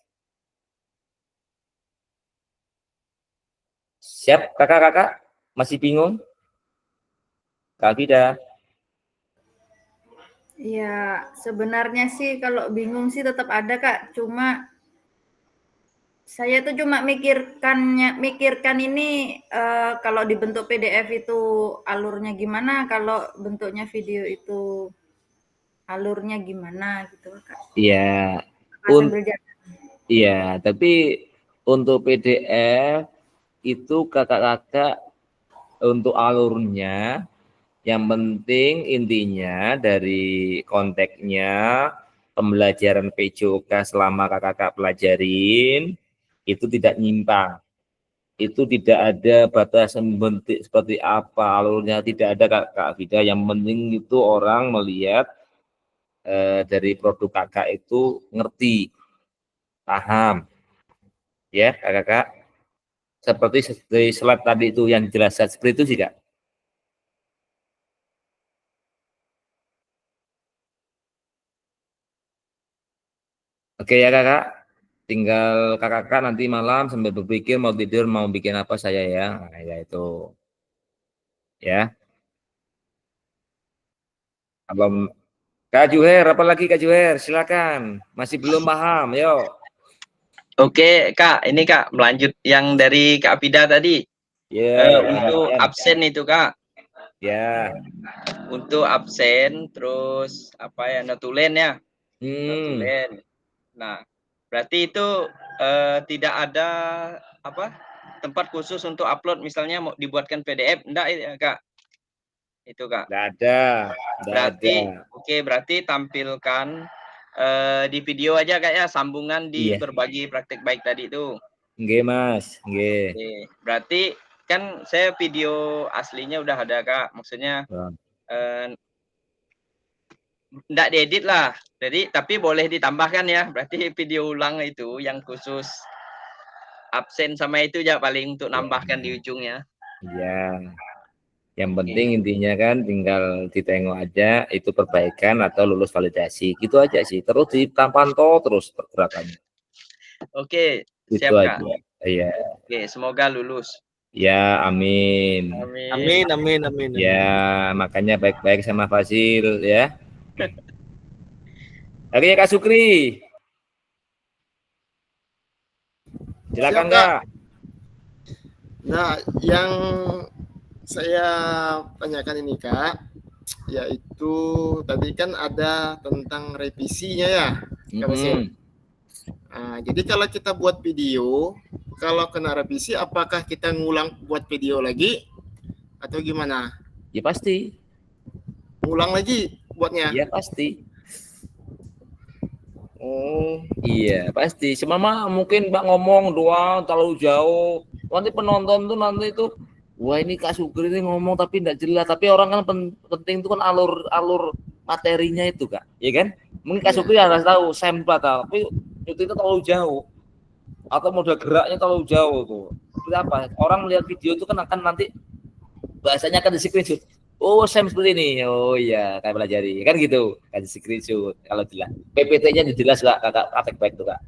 Siap, kakak-kakak? Masih bingung? Kak Bida? Ya, sebenarnya sih kalau bingung sih tetap ada, Kak. Cuma saya tuh cuma mikirkan ini kalau dibentuk PDF itu alurnya gimana, kalau bentuknya video itu alurnya gimana gitu, Kak. Iya. Sambil jalan. Iya, tapi untuk PDF itu kakak-kakak untuk alurnya, yang penting intinya dari konteksnya pembelajaran PJOK selama kakak-kakak pelajarin itu tidak nyimpang, itu tidak ada batasan bentuk seperti apa alurnya, tidak ada Kak Vida. Yang penting itu orang melihat dari produk kakak itu ngerti, paham, ya kakak-kakak. Seperti di slide tadi itu yang dijelaskan seperti itu sih Kak. Oke ya kakak, tinggal kakak-kakak nanti malam sambil berpikir mau tidur mau bikin apa saya ya, nah, ya itu ya. Kalau Kak Juher, apalagi Kak Juher, silakan. Masih belum paham, yuk. Oke Kak, ini Kak melanjut yang dari Kak Pida tadi. Untuk absen itu Kak. Ya. Untuk absen, terus apa ya, notulen ya. Notulen. Nah, berarti itu tidak ada apa tempat khusus untuk upload, misalnya mau dibuatkan PDF, enggak ya Kak? Itu Kak. Enggak ada. Berarti oke, berarti tampilkan di video aja Kak ya, sambungan di berbagi praktek baik tadi itu. Nggih Mas, nggih. Oke, berarti kan saya video aslinya udah ada Kak, maksudnya enggak diedit lah. Jadi tapi boleh ditambahkan ya. Berarti video ulang itu yang khusus absen sama itu ya paling untuk nambahkan di ujungnya. Iya. Yang penting intinya kan tinggal ditengok aja itu perbaikan atau lulus validasi. Gitu aja sih. Terus dipantau terus pergerakannya. Oke, siap Kak. Iya. Oke, semoga lulus. Ya, amin. Amin. Ya, makanya baik-baik sama Fasil ya. Oke, Kak Sukri. Silakan Kak. Nah, yang saya tanyakan ini Kak, yaitu tadi kan ada tentang revisinya ya, Kak Fasil. Nah, jadi kalau kita buat video, kalau kena revisi, apakah kita ngulang buat video lagi atau gimana? Ya pasti. Ngulang lagi buatnya? Ya pasti. Oh. Iya pasti. Semama mungkin Mbak ngomong doang terlalu jauh. Nanti penonton tuh nanti itu, wah ini Kak Sukri ini ngomong tapi tidak jelas. Tapi orang kan penting itu kan alur materinya itu Kak, ya kan? Mungkin Kak Sukri harus tahu sampel tapi itu terlalu jauh atau model geraknya terlalu jauh tuh. Seperti apa? Orang melihat video itu kan akan nanti bahasanya akan di screenshot. Oh, Sam seperti ini. Oh iya, kami pelajari. Kan gitu. Kasih screenshot. Kalau jelas. PPT-nya jelas Kak, kakak praktek baik tuh Kak.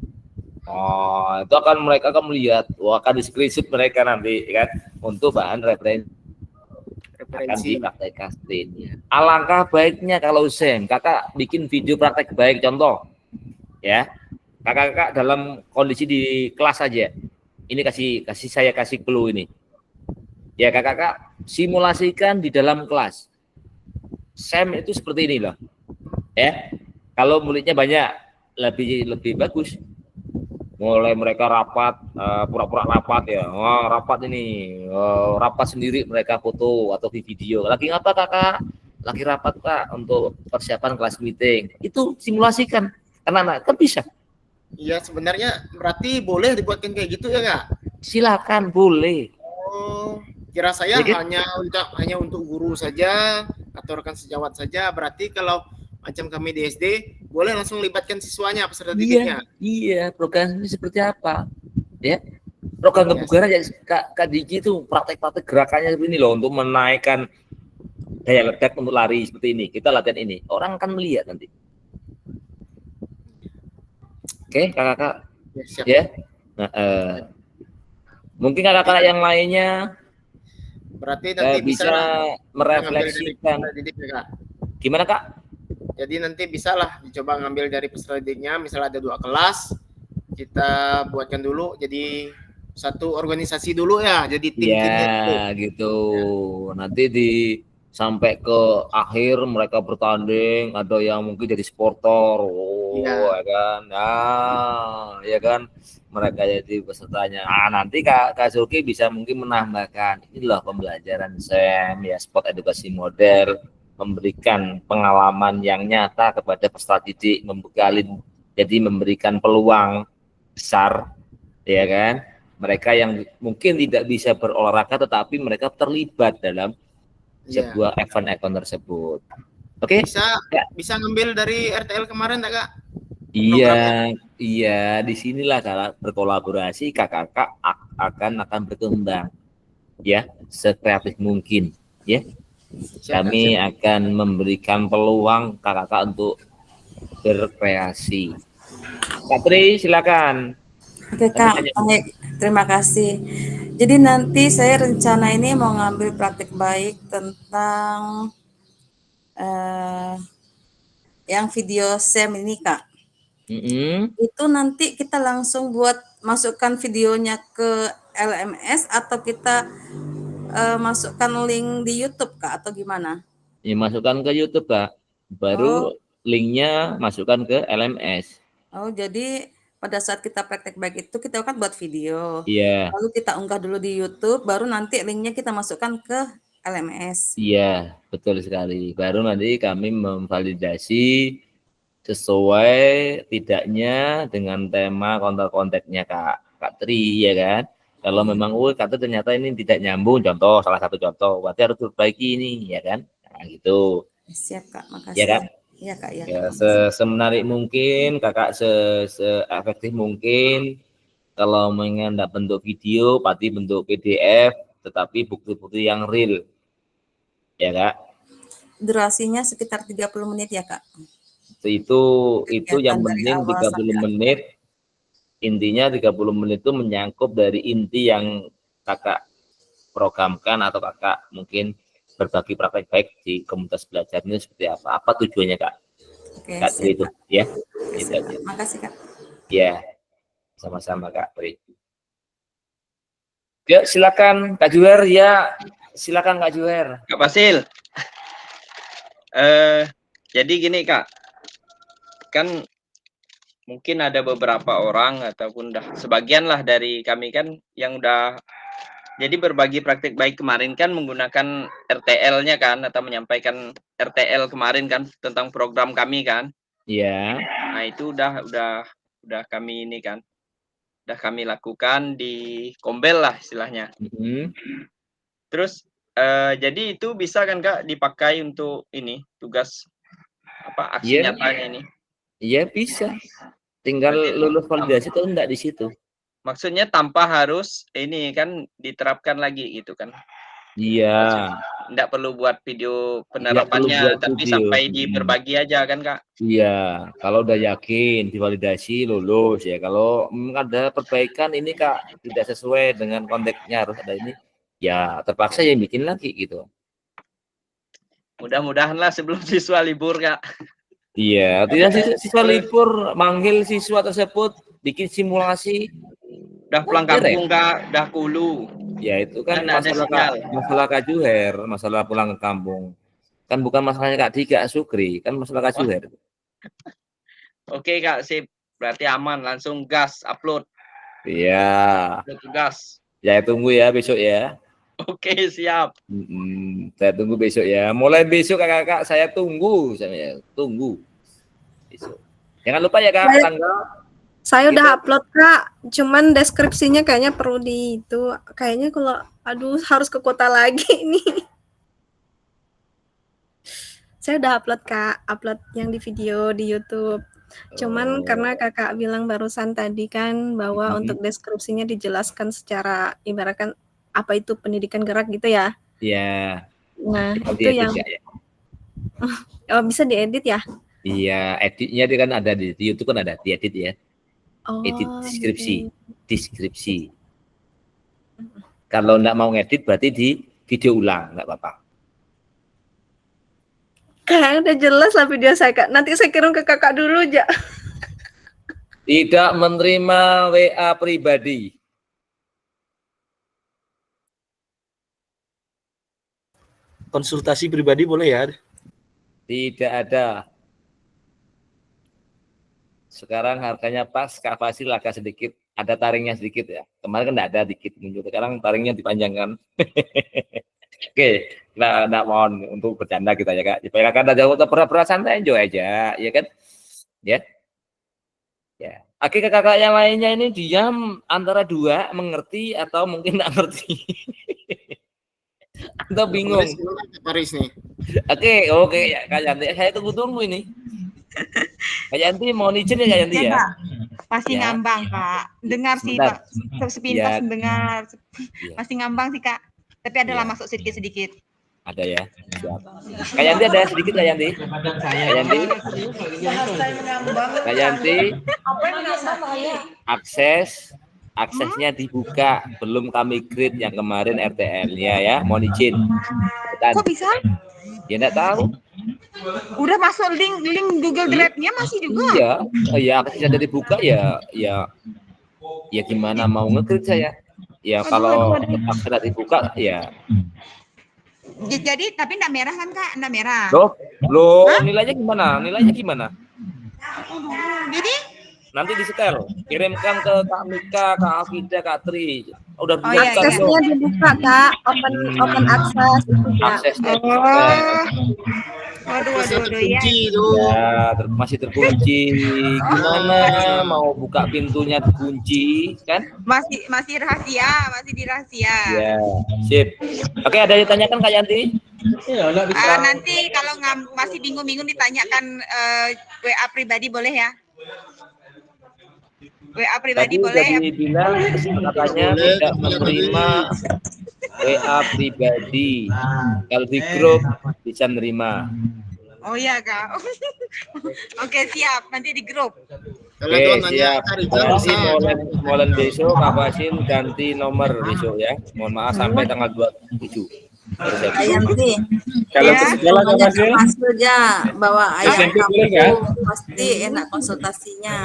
Oh, itu akan mereka akan melihat, wah akan di screenshot mereka nanti kan untuk bahan referensi akan dipraktekkan seperti. Alangkah baiknya kalau Sam, kakak bikin video praktek baik contoh, ya. Kakak-kakak dalam kondisi di kelas aja. Ini saya kasih clue ini. Ya kakak-kakak simulasikan di dalam kelas. Sam itu seperti ini loh. Ya. Kalau muridnya banyak lebih bagus. Mulai mereka rapat, pura-pura rapat ya. Wah, rapat ini. Rapat sendiri mereka foto atau video. Lagi apa kakak? Lagi rapat Kak untuk persiapan kelas meeting. Itu simulasikan. Karena anak kan bisa. Iya, sebenarnya berarti boleh dibuatkan kayak gitu ya Kak? Silakan, boleh. Oh, kira saya Jadi, hanya untuk guru saja atau rekan sejawat saja. Berarti kalau macam kami di SD boleh langsung libatkan siswanya peserta didiknya. Iya, program ini seperti apa? Ya. Program kebugaran ya Kak Diki itu praktek-praktek gerakannya seperti ini loh untuk menaikkan daya ledak untuk lari seperti ini. Kita latihan ini. Orang akan melihat nanti. Oke, kakak-kakak. Ya, siap. Ya. Nah, mungkin kakak-kakak yang lainnya berarti nanti bisa merefleksikan. Gimana Kak? Jadi nanti bisalah dicoba ngambil dari peserta didiknya, misalnya ada 2 kelas, kita buatkan dulu jadi satu organisasi dulu ya, jadi tim-timnya ya gitu. Nanti sampai ke akhir mereka bertanding, ada yang mungkin jadi sportor, ya kan, ya kan, mereka jadi pesertanya. Nanti Kak Zulki bisa mungkin menambahkan, inilah pembelajaran Sam ya, sport edukasi model, memberikan pengalaman yang nyata kepada peserta didik, memberikan peluang besar, ya kan, mereka yang mungkin tidak bisa berolahraga tetapi mereka terlibat dalam sebuah event-event tersebut. Oke? Bisa ngambil dari RTL kemarin tak Kak? Iya, disinilah kalau berkolaborasi kakak-kakak akan berkembang, ya, sekreatif mungkin, ya. Kami akan memberikan peluang kakak-kakak untuk berkreasi. Kak Tri, silakan. Oke Kak, baik, terima kasih. Jadi nanti saya rencana ini mau ngambil praktik baik tentang yang video Sam ini Kak. Itu nanti kita langsung buat masukkan videonya ke LMS atau kita masukkan link di YouTube Kak atau gimana? Ya, masukkan ke YouTube Kak, baru linknya masukkan ke LMS. Oh, jadi pada saat kita praktek baik itu kita akan buat video. Iya. Lalu kita unggah dulu di YouTube, baru nanti linknya kita masukkan ke LMS. Iya, betul sekali. Baru nanti kami memvalidasi sesuai tidaknya dengan tema kontak-kontaknya Kak Tri, ya kan? Kalau memang kata ternyata ini tidak nyambung, salah satu contoh, berarti harus diperbaiki ini, ya kan? Nah, gitu. Siap Kak, makasih. Ya kan? Iya Kak, ya. Ya, semenarik mungkin, Kakak se-efektif mungkin. Kalau mengen bentuk video, pasti bentuk PDF, tetapi bukti-bukti yang real. Ya Kak? Durasinya sekitar 30 menit ya Kak? Itu yang penting 30 menit. Intinya 30 menit itu menyangkut dari inti yang kakak programkan atau kakak mungkin berbagi praktek baik di komunitas belajar ini seperti apa tujuannya Kak? Oke, Kak Tri itu ya. Makasih Kak. Ya, sama-sama Kak Tri. Ya, silakan Kak Juher ya. Silakan Kak Juher. Kak Fasil. Jadi gini Kak. Kan mungkin ada beberapa orang ataupun sebagian lah dari kami kan yang udah jadi berbagi praktik baik kemarin kan menggunakan RTL-nya kan atau menyampaikan RTL kemarin kan tentang program kami kan. Iya. Nah, itu udah kami ini kan. Udah kami lakukan di Kombel lah istilahnya. Terus jadi itu bisa kan Kak dipakai untuk ini tugas aksi nyatanya ini. Iya bisa, tinggal lulus validasi atau enggak di situ. Maksudnya tanpa harus ini kan diterapkan lagi gitu kan? Iya. Nggak perlu buat video Nggak perlu penerapannya, buat tapi video. sampai berbagi aja kan Kak? Iya, kalau udah yakin divalidasi lulus ya. Kalau ada perbaikan ini Kak tidak sesuai dengan konteksnya harus ada ini, ya terpaksa ya bikin lagi gitu. Mudah-mudahan lah sebelum siswa libur Kak. Iya, tidak siswa libur manggil siswa tersebut bikin simulasi. Udah pulang kampung Kak, udah kulu. Ya itu kan Kan ada sinyal. masalah Kak Juher, masalah pulang ke kampung. Kan bukan masalahnya Kak Dika Sukri, kan masalah Kak Juher. Oke Kak, sip. Berarti aman, langsung gas upload. Iya. Upload gas. Ya tunggu ya besok ya. Oke, siap. Saya tunggu besok ya. Mulai besok kakak-kakak saya tunggu, besok. Jangan lupa ya Kak, tanggal. Saya Gitu. udah upload Kak, cuman deskripsinya kayaknya perlu di itu. Kayaknya kalau aduh harus ke kota lagi nih. Saya udah upload Kak, upload yang di video di YouTube. Cuman karena Kakak bilang barusan tadi kan bahwa untuk deskripsinya dijelaskan secara ibaratkan apa itu pendidikan gerak gitu ya. Iya. Nah, Nanti itu yang ya. oh, bisa diedit ya? Iya, editnya dia kan ada di YouTube kan ada diedit ya. Oh, Edit deskripsi. Kalau enggak mau ngedit berarti di video ulang, enggak apa-apa. Kayaknya udah jelas lah video saya Kak. Nanti saya kirim ke Kakak dulu aja. Tidak menerima WA pribadi. Konsultasi pribadi boleh ya? Tidak ada. Sekarang harganya pas, Kak Fasil agak sedikit, ada taringnya sedikit ya. Kemarin kan enggak ada dikit muncul, sekarang taringnya dipanjangkan. Oke, nah mohon untuk bercanda kita ya Kak. Supaya Kakak ada jauh pura-pura santai enjoy aja, ya kan? Ya. Ya. Oke, kakak yang lainnya ini diam antara dua, mengerti atau mungkin enggak ngerti. Atau bingung. Paris nih. Oke ya Kak Yanti, saya tunggu ini. Kak Yanti mau izin ya Kak Yanti ya? Masih ngambang Kak. Dengar sih Sebentar. Pak, sepintas Ya. dengar. Masih ngambang sih Kak. Tapi adalah Ya. masuk sedikit-sedikit. Ada ya. Siap. Kak Yanti ada sedikit Kak Yanti? Kak Yanti? Kak Yanti? Aksesnya dibuka, belum kami create yang kemarin RTL-nya ya, mohon izin. Kok bisa? Ya enggak tahu. Udah masuk link Google Drive-nya masih juga. Iya, aksesnya dari dibuka ya gimana mau nge-create saya? Ya kalau aksesnya dibuka ya. Jadi tapi enggak merah kan Kak? Enggak merah. Loh, nilainya gimana? Jadi Nanti di-setel, kirimkan ke Kak Mika, Kak Afida, Kak Tri. Udah Oh, iya, buka Aksesnya dibuka Kak, open access itu ya. aksesnya. Waduh ya. Kunci itu. Ya, masih terkunci. Gimana mau buka pintunya dikunci, kan? Masih rahasia, masih dirahasia. Ya, sip. Oke, ada yang ditanyakan Kak Yanti? Nanti kalau masih bingung-bingung ditanyakan WA pribadi boleh ya? WA pribadi Tadi boleh ya? bilang katanya tidak menerima WA pribadi. Kalau di grup bisa nerima. Oh iya Kak. Oke siap, nanti di grup. Kalau Oke, tuan nanya siap. cari Nanti mulai besok Kak Fasil ganti nomor besok ya. Mohon maaf sampai tanggal 27. Kak Yanti, Kalau ke sekolah Kak banyak Fasil, hasil aja bawa ayam SMP boleh nggak? kampung, pasti enak konsultasinya.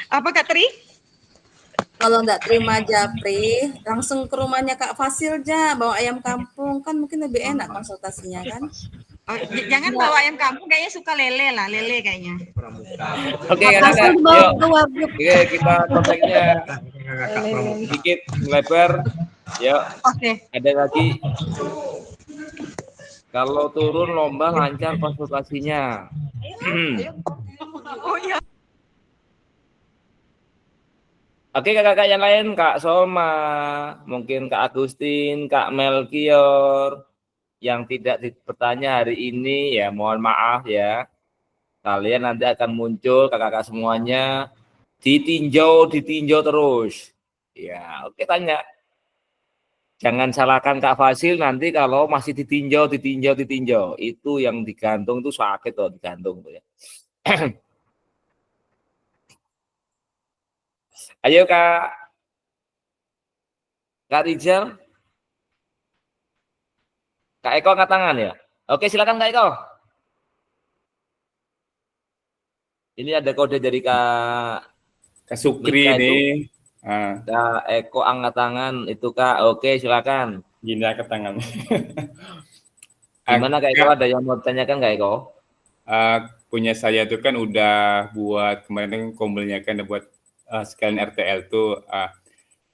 Apa Kak Tri? Kalau nggak terima Japri, langsung ke rumahnya Kak Fasil aja, bawa ayam kampung, kan mungkin lebih enak konsultasinya kan. Oh, jangan bawa ayam kampung, kayaknya suka lele kayaknya. Oke, Kak Fasil Kak. bawa Yuk. ke Wabuk. Oke, kita kontaknya sedikit lebar. Yuk, Oke. ada lagi. Kalau turun lomba lancar konsultasinya. Oh iya. Oke, kakak-kakak yang lain, Kak Solma, mungkin Kak Agustin, Kak Melkior, yang tidak bertanya hari ini, ya mohon maaf ya. Kalian nanti akan muncul, kakak-kakak semuanya, ditinjau terus. Ya, oke tanya. Jangan salahkan Kak Fasil nanti kalau masih ditinjau. Itu yang digantung tuh sakit loh digantung tuh ya. Ayo Kak Rizal. Kak Eko angkat tangan ya. Oke silakan Kak Eko. Ini ada kode dari Kak Sukri Nika ini. itu. Kak Eko angkat tangan itu Kak. Oke silakan. Gini angkat tangan. Gimana Kak Eko, ada yang mau tanyakan Kak Eko? Punya saya tuh kan udah buat kemarin kan kombelnya kan buat sekalian RTL tuh.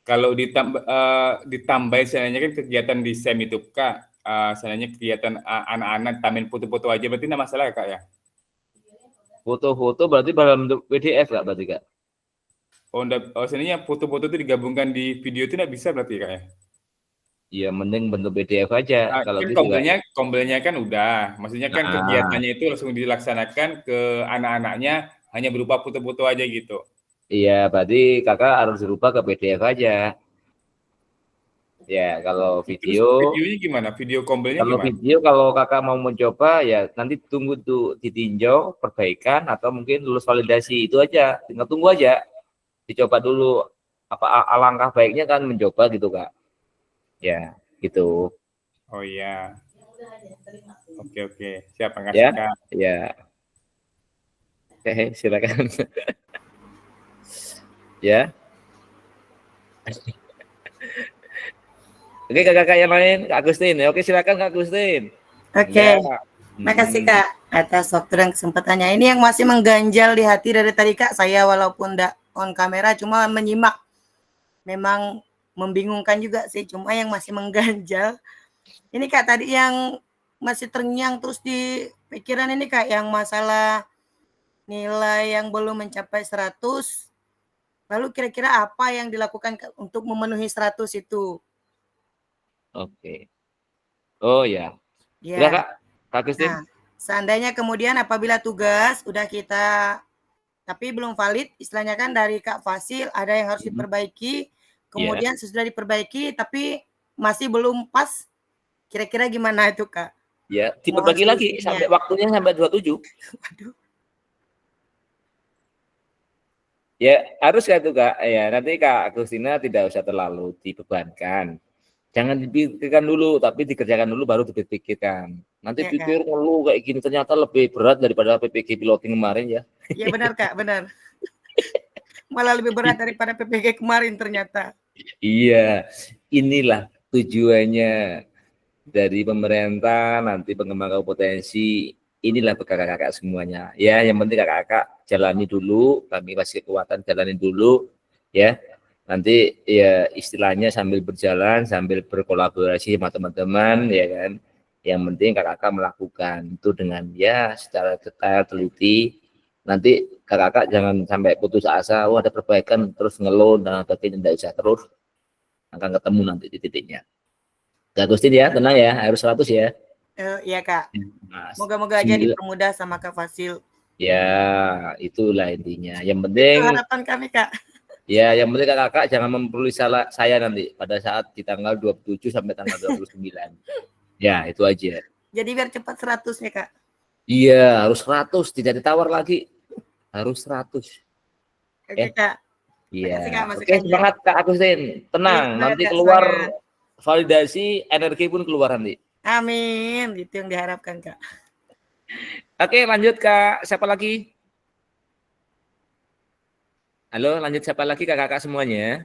Kalau ditambah sebenarnya kan kegiatan di SEM itu Kak, sebenarnya kegiatan anak-anak tamen foto-foto aja berarti tidak masalah ya Kak ya? Foto-foto berarti dalam bentuk PDF Kak berarti Kak? Sebenarnya foto-foto itu digabungkan di video itu tidak bisa berarti Kak ya? Iya, mending bentuk PDF aja. Kalau kan kombelnya kan udah, maksudnya kan kegiatannya itu langsung dilaksanakan ke anak-anaknya hanya berupa foto-foto aja gitu. Iya, berarti Kakak harus berubah ke PDF aja. Ya, kalau video. Terus videonya gimana? Video kombelnya kalau gimana? Video kalau Kakak mau mencoba ya nanti tunggu tuh ditinjau, perbaikan atau mungkin lulus validasi itu aja. Tinggal tunggu aja. Dicoba dulu. Alangkah baiknya kan mencoba gitu Kak. Ya, gitu. Oh iya. Oke. Siap, makasih Ya, Kak. ya. Oke, silakan. Ya. Oke, kakak yang lain, Kak Agustin. Oke, silakan Kak Agustin. Oke. Makasih Kak atas waktu dan kesempatannya. Ini yang masih mengganjal di hati dari tadi Kak. Saya walaupun tidak on kamera cuma menyimak. Memang membingungkan juga sih, cuma yang masih mengganjal. Ini Kak tadi yang masih terngiang terus di pikiran ini Kak, yang masalah nilai yang belum mencapai 100. Lalu kira-kira apa yang dilakukan untuk memenuhi 100 itu? Oke. Oh ya. Ya Kak, Kak Agustin. Nah, seandainya kemudian apabila tugas udah kita tapi belum valid, istilahnya kan dari Kak Fasil ada yang harus diperbaiki, kemudian sesudah diperbaiki tapi masih belum pas, kira-kira gimana itu Kak? Ya, diperbagi lagi sampai waktunya sampai 27. Waduh. Ya, harus kan itu Kak. Ya, nanti Kak Agustina tidak usah terlalu dibebankan. Jangan dipikirkan dulu, tapi dikerjakan dulu baru dipikirkan. Nanti pikir ngeluh kayak gini ternyata lebih berat daripada PPG piloting kemarin ya. Iya benar Kak, benar. Malah lebih berat daripada PPG kemarin ternyata. Iya, inilah tujuannya dari pemerintah nanti pengembangan kompetensi. Inilah kakak-kakak semuanya. Ya, yang penting kakak-kakak jalani dulu, kami kasih kekuatan jalani dulu ya. Nanti ya istilahnya sambil berjalan, sambil berkolaborasi sama teman-teman ya kan. Yang penting kakak-kakak melakukan itu dengan ya secara detail, teliti. Nanti kakak-kakak jangan sampai putus asa, ada perbaikan terus ngeluh dan sebagainya, tidak usah, terus akan ketemu nanti di titiknya. Kak Agustin ya, tenang ya, harus 100 ya. Iya Kak. Moga-moga aja dipermudah sama Kak Fasil. Ya, itulah intinya. Yang penting itu harapan kami Kak. Ya, yang penting kakak jangan memperoleh saya nanti pada saat di tanggal 27 sampai tanggal 29. Ya, itu aja. Jadi biar cepat 100 ya Kak. Iya, harus 100, tidak ditawar lagi. Harus 100. Oke Kak. Iya. Oke, semangat Kak Agustin. Tenang, nanti keluar validasi, energi pun keluar nanti. Amin, itu yang diharapkan Kak. Oke, lanjut Kak. Siapa lagi? Halo, lanjut siapa lagi kakak-kakak semuanya?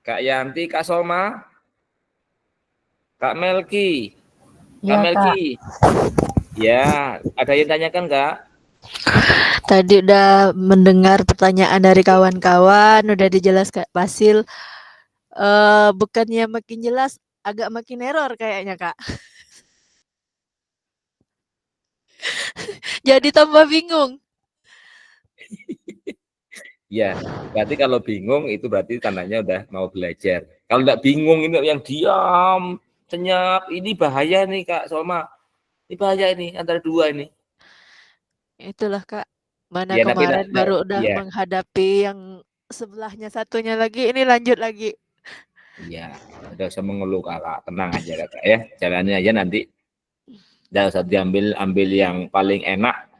Kak Yanti, Kak Solma, Kak Melki, Kak Melki. Ya, ada yang tanyakan Kak? Tadi udah mendengar pertanyaan dari kawan-kawan, udah dijelaskan Fasil. Bukannya makin jelas, agak makin error kayaknya Kak. Jadi tambah bingung. Ya, berarti kalau bingung itu berarti tandanya udah mau belajar. Kalau enggak bingung ini yang diam, senyap, ini bahaya nih Kak Solma. Ini bahaya ini antara dua ini. Itulah Kak, mana Ya, kemarin baru udah menghadapi yang sebelahnya satunya lagi, ini lanjut lagi. Iya, udah usah mengeluh kakak, tenang aja kakak ya, jalani aja nanti. Jangan usah ambil yang paling enak.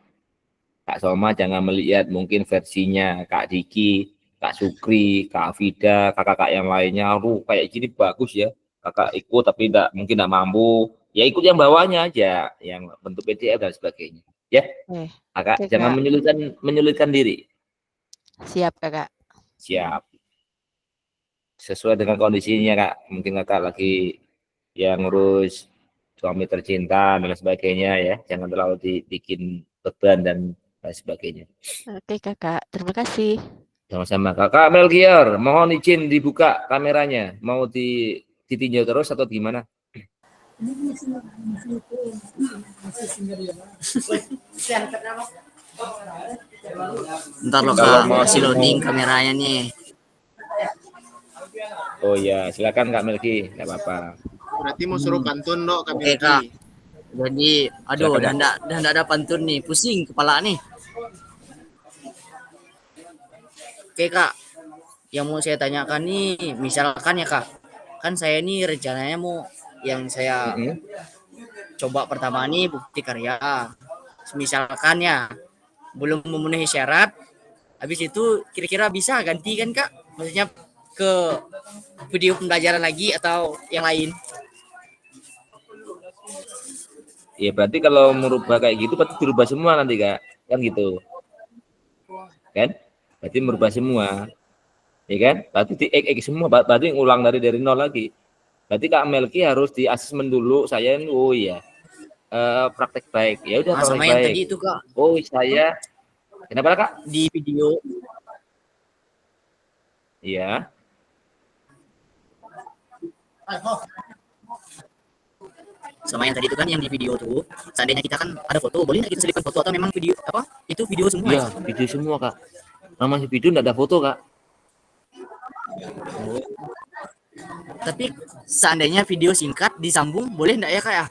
Kak Soma jangan melihat mungkin versinya Kak Diki, Kak Sukri, Kak Afida, kakak-kakak yang lainnya, kayak gini bagus ya. Kakak ikut tapi mungkin tidak mampu. Ya ikut yang bawahnya aja, yang bentuk PDF dan sebagainya. Ya, kakak Oke, jangan Kak. menyulitkan diri. Siap, Kakak. Siap. Sesuai dengan kondisinya kak, mungkin kakak lagi yang ngurus suami tercinta dan sebagainya ya, jangan terlalu dibikin beban dan sebagainya. Oke kakak, terima kasih. Sama-sama. Kakak Melkior, mohon izin dibuka kameranya, mau ditinjau terus atau gimana? Ntar lo kak, masih loading kameranya nih. Oh ya, silakan Kak Melki, nggak apa-apa. Berarti mau suruh pantun dok Kak Oke Melki. kak. Jadi, aduh, Silakan, dan ada pantun nih, pusing kepala nih. Oke kak, yang mau saya tanyakan nih, misalkan ya kak, kan saya nih rencananya mau yang saya coba pertama nih bukti karya. Misalkan ya, belum memenuhi syarat, habis itu kira-kira bisa ganti kan kak? Maksudnya ke video pembelajaran lagi atau yang lain? Ya berarti kalau merubah kayak gitu berarti dirubah semua nanti kak, kan gitu, kan? Berarti merubah semua, ya kan? Berarti di semua, berarti ngulang dari nol lagi. Berarti Kak Melki harus di asesmen dulu. Saya oh iya, praktek baik. Ya udah praktek Sama yang baik. tadi itu kak. Oh saya, kenapa kak? Di video. Iya. Sama yang tadi itu kan yang di video tuh, seandainya kita kan ada foto, boleh nggak kita selipkan foto atau memang video apa? Itu video semua? Iya, video semua kak. Namanya video nggak ada foto kak. Tapi seandainya video singkat disambung, boleh nggak ya kak ya?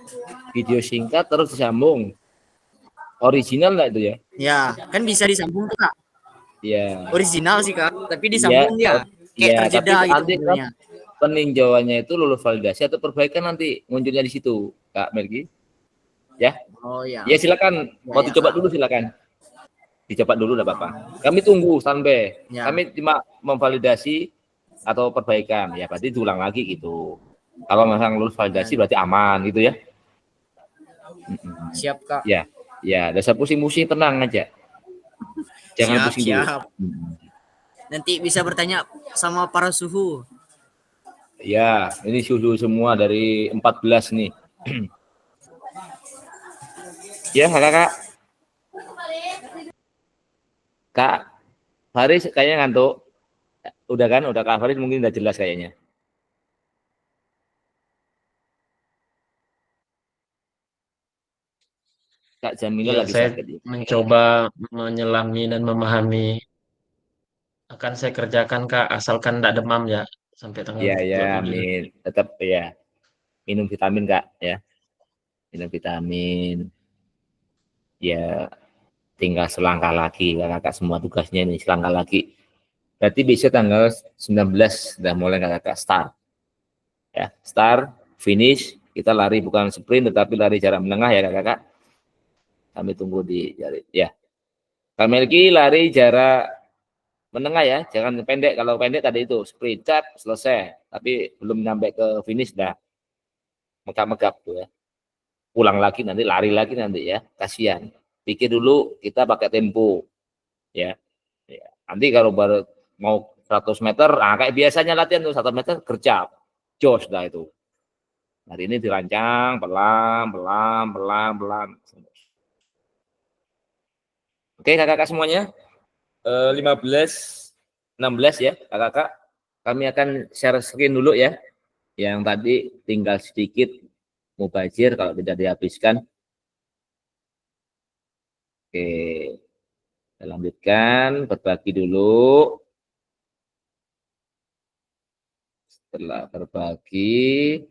Video singkat terus disambung. Original nggak itu ya? Ya, kan bisa disambung tuh kak. Iya. Original sih kak, tapi disambung ya. Kayak terjeda gitu videonya. Peninjauannya itu lulus validasi atau perbaikan nanti munculnya di situ, Kak Melki. Ya. Oh ya. Ya silakan. Mau dicoba dulu silakan. Dicoba dulu enggak apa-apa. Kami tunggu standby. Ya. Kami cuma memvalidasi atau perbaikan. Ya berarti diulang lagi gitu. Kalau memang lulus validasi berarti aman gitu ya. Siap kak. Ya. Ya, dasar pusing-pusing tenang aja. Jangan pusing dulu. Nanti bisa bertanya sama para suhu. Ya, ini suhu semua dari 14 nih. Ya, kakak. Kak Faris kayaknya ngantuk. Udah kan? Udah Kak Faris mungkin udah jelas kayaknya. Kak Jamila Ya, lagi saya sakit. mencoba menyelami dan memahami. Akan saya kerjakan kak, asalkan tidak demam ya sampai tanggal Ya, ya, 27. amin. Tetap ya. Minum vitamin Kak ya. Minum vitamin. Ya, tinggal selangkah lagi kakak semua tugasnya ini selangkah lagi. Berarti bisa tanggal 19 sudah mulai kakak start. Ya, start, finish, kita lari bukan sprint tetapi lari jarak menengah ya kakak. Kami tunggu di jari ya. Kak Melki lari jarak menengah ya, jangan pendek. Kalau pendek tadi itu sprint cat selesai, tapi belum nyampe ke finish dah megap-megap tuh ya. Pulang lagi nanti lari lagi nanti ya, kasihan. Pikir dulu kita pakai tempo ya. Ya. Nanti kalau baru mau 100 meter, nah kayak biasanya latihan tuh 100 meter gercap, jos dah itu. Hari ini dirancang pelan. Oke kakak-kakak semuanya, 15, 16 ya kakak-kakak. Kami akan share screen dulu ya. Yang tadi tinggal sedikit mubazir kalau tidak dihabiskan. Oke, kita lanjutkan, berbagi dulu. Setelah berbagi,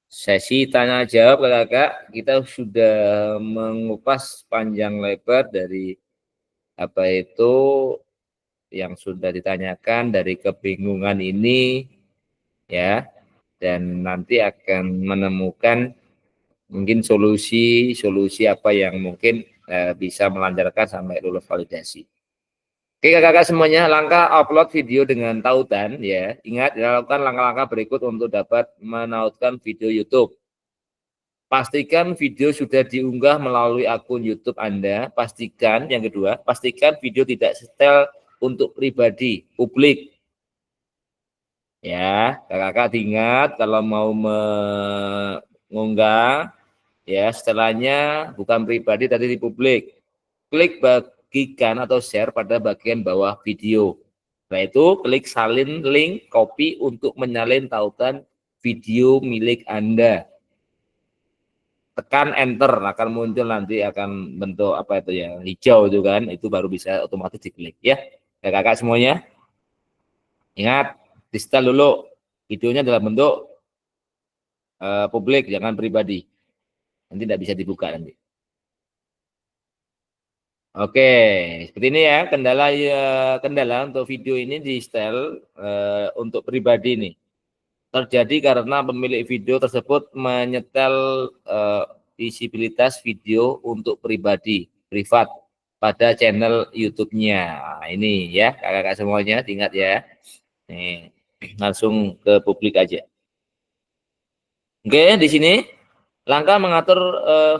sesi tanya jawab kakak, kita sudah mengupas panjang lebar dari apa itu yang sudah ditanyakan dari kebingungan ini ya, dan nanti akan menemukan mungkin solusi apa yang mungkin bisa melancarkan sampai lulus validasi. Oke kakak-kakak semuanya, langkah upload video dengan tautan ya. Ingat lakukan langkah-langkah berikut untuk dapat menautkan video YouTube. Pastikan video sudah diunggah melalui akun YouTube Anda. Pastikan, yang kedua, pastikan video tidak setel untuk pribadi, publik. Ya, kakak-kakak ingat kalau mau mengunggah, ya setelahnya bukan pribadi, tadi di publik. Klik bagikan atau share pada bagian bawah video. Setelah itu, klik salin link copy untuk menyalin tautan video milik Anda. Tekan enter, akan muncul nanti akan bentuk apa itu ya, hijau itu kan, itu baru bisa otomatis diklik ya. Kakak-kakak semuanya ingat di setel dulu videonya dalam bentuk publik, jangan pribadi, nanti tidak bisa dibuka nanti. Oke, seperti ini ya kendala untuk video ini di setel untuk pribadi nih. Terjadi karena pemilik video tersebut menyetel visibilitas video untuk pribadi, privat pada channel YouTube-nya. Nah, ini ya kakak-kakak semuanya, ingat ya. Nih, langsung ke publik aja. Oke, di sini langkah mengatur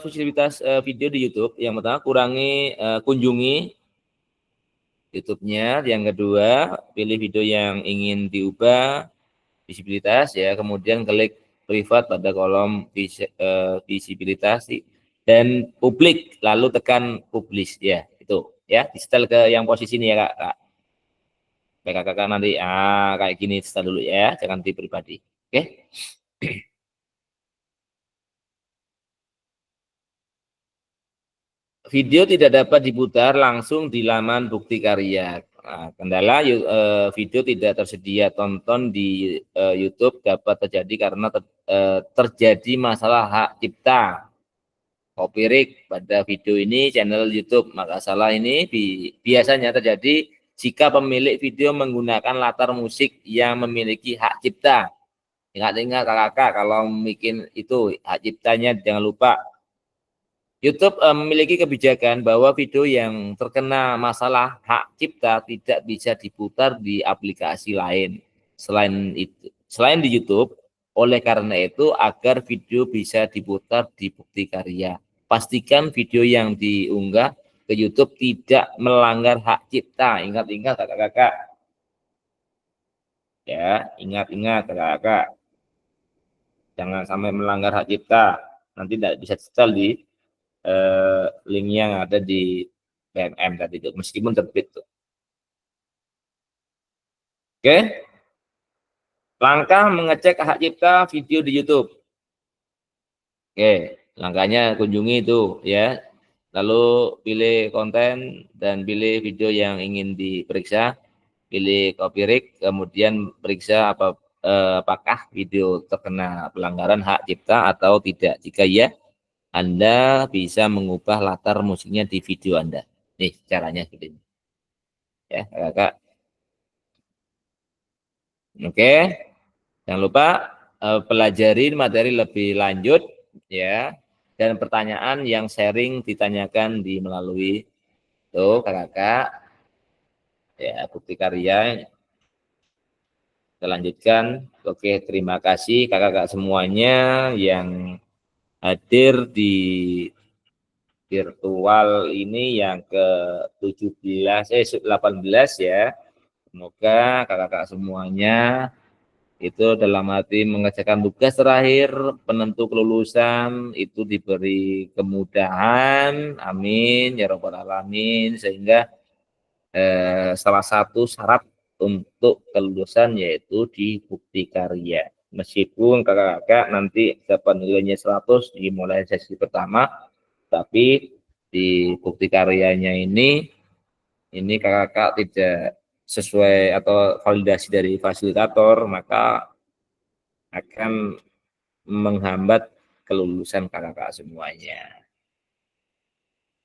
visibilitas video di YouTube. Yang pertama, kunjungi YouTube-nya. Yang kedua, pilih video yang ingin diubah visibilitas ya, kemudian klik privat pada kolom visibilitas dan publik, lalu tekan publish ya, itu ya, di setel ke yang posisi ini ya kak. Kakak nanti kayak gini, setel dulu ya, jangan di pribadi. Oke. Video tidak dapat diputar langsung di laman bukti karya. Nah, kendala video tidak tersedia tonton di YouTube dapat terjadi karena terjadi masalah hak cipta, copyright pada video ini channel YouTube. Masalah ini biasanya terjadi jika pemilik video menggunakan latar musik yang memiliki hak cipta. Ingat-ingat kakak, kalau bikin itu hak ciptanya jangan lupa. YouTube memiliki kebijakan bahwa video yang terkena masalah hak cipta tidak bisa diputar di aplikasi lain selain di YouTube. Oleh karena itu, agar video bisa diputar di bukti karya, pastikan video yang diunggah ke YouTube tidak melanggar hak cipta. Ingat-ingat kakak-kakak. Ya, ingat-ingat kakak-kakak. Jangan sampai melanggar hak cipta. Nanti tidak bisa setel di link yang ada di PMM tadi itu, meskipun terbit tuh. Oke. Langkah mengecek hak cipta video di YouTube. Oke, langkahnya kunjungi itu ya. Lalu pilih konten dan pilih video yang ingin diperiksa. Pilih copyright, kemudian periksa apakah video terkena pelanggaran hak cipta atau tidak. Jika ya, Anda bisa mengubah latar musiknya di video Anda. Nih caranya seperti ini. Ya, kakak. Oke. Jangan lupa pelajari materi lebih lanjut ya, dan pertanyaan yang sharing ditanyakan di melalui tuh kakak. Ya, bukti karya. Kita lanjutkan. Oke, terima kasih kakak-kakak semuanya yang hadir di virtual ini yang ke-18 ya. Semoga kakak-kakak semuanya itu dalam hati mengerjakan tugas terakhir penentu kelulusan itu diberi kemudahan, amin ya rabbal alamin, sehingga salah satu syarat untuk kelulusan yaitu di bukti karya. Meskipun kakak-kakak nanti dapat nilainya 100 dimulai sesi pertama, tapi di bukti karyanya ini kakak-kakak tidak sesuai atau validasi dari fasilitator, maka akan menghambat kelulusan kakak-kakak semuanya.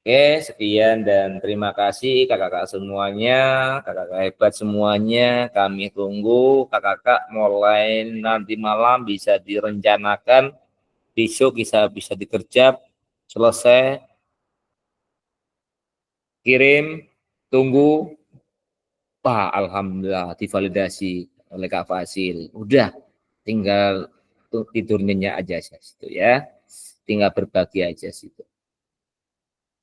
Oke, sekian dan terima kasih kakak-kakak semuanya, kakak-kakak hebat semuanya. Kami tunggu kakak-kakak mulai nanti malam bisa direncanakan, besok bisa dikerjap, selesai, kirim, tunggu. Wah, alhamdulillah divalidasi oleh Kak Fasil. Udah, tinggal tidur nyenyak aja situ ya. Tinggal berbagi aja situ.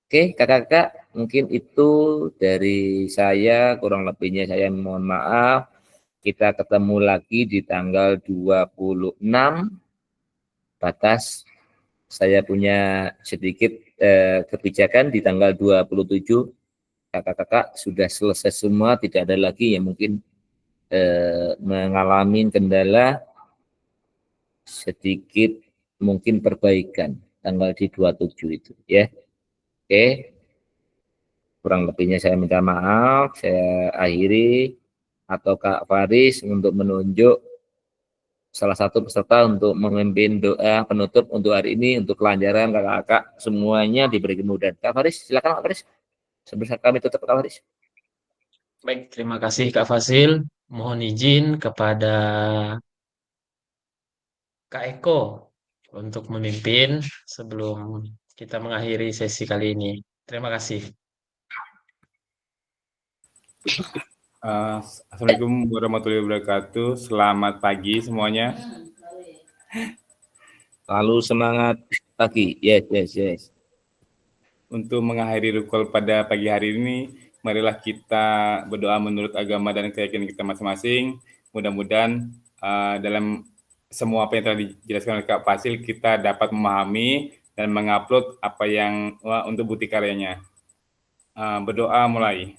Oke, kakak-kakak, mungkin itu dari saya, kurang lebihnya saya mohon maaf. Kita ketemu lagi di tanggal 26, batas saya punya sedikit kebijakan di tanggal 27, kakak-kakak sudah selesai semua, tidak ada lagi yang mungkin mengalami kendala, sedikit mungkin perbaikan tanggal di 27 itu ya. Oke. Kurang lebihnya saya minta maaf, saya akhiri, atau Kak Faris untuk menunjuk salah satu peserta untuk memimpin doa penutup untuk hari ini, untuk kelancaran kakak-kakak semuanya diberi kemudahan. Kak Faris, silakan Kak Faris. Sebelum kami tutup, Kak Faris. Baik, terima kasih Kak Fasil. Mohon izin kepada Kak Eko untuk memimpin sebelum kita mengakhiri sesi kali ini. Terima kasih. Assalamualaikum warahmatullahi wabarakatuh. Selamat pagi semuanya. Lalu semangat pagi. Yes. Untuk mengakhiri rukul pada pagi hari ini, marilah kita berdoa menurut agama dan keyakinan kita masing-masing. Mudah-mudahan dalam semua apa yang telah dijelaskan oleh Kak Fasil, kita dapat memahami dan mengupload apa yang untuk bukti karyanya. Berdoa mulai.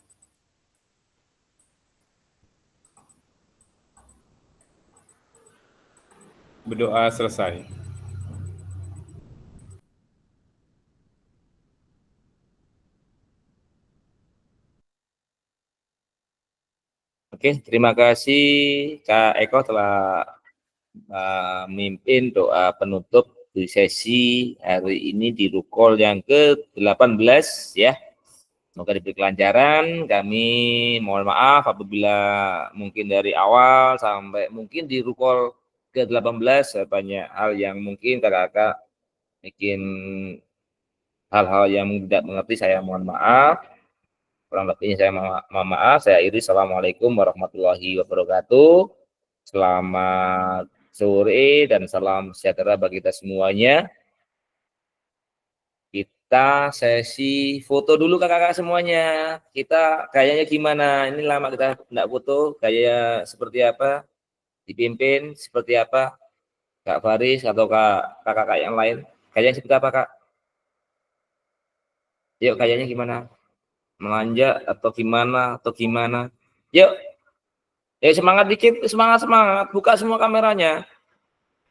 Berdoa selesai. Oke, terima kasih Kak Eko telah memimpin doa penutup di sesi hari ini di rukul yang ke-18 ya. Semoga diberi kelancaran. Kami mohon maaf apabila mungkin dari awal sampai mungkin di rukul ke-18 banyak hal yang mungkin kakak-kakak bikin hal-hal yang tidak mengerti, saya mohon maaf. Kurang lebihnya saya mohon maaf. Saya akhiri. Assalamualaikum warahmatullahi wabarakatuh. Selamat sore dan salam sejahtera bagi kita semuanya. Kita sesi foto dulu kakak-kakak semuanya. Kita gayanya gimana? Ini lama kita tidak foto. Gaya seperti apa? Dipimpin seperti apa? Kak Faris atau kakak-kakak yang lain? Gayanya seperti apa Kak? Yuk gayanya gimana? Melanja atau gimana? Yuk. Ya semangat dikit, semangat. Buka semua kameranya.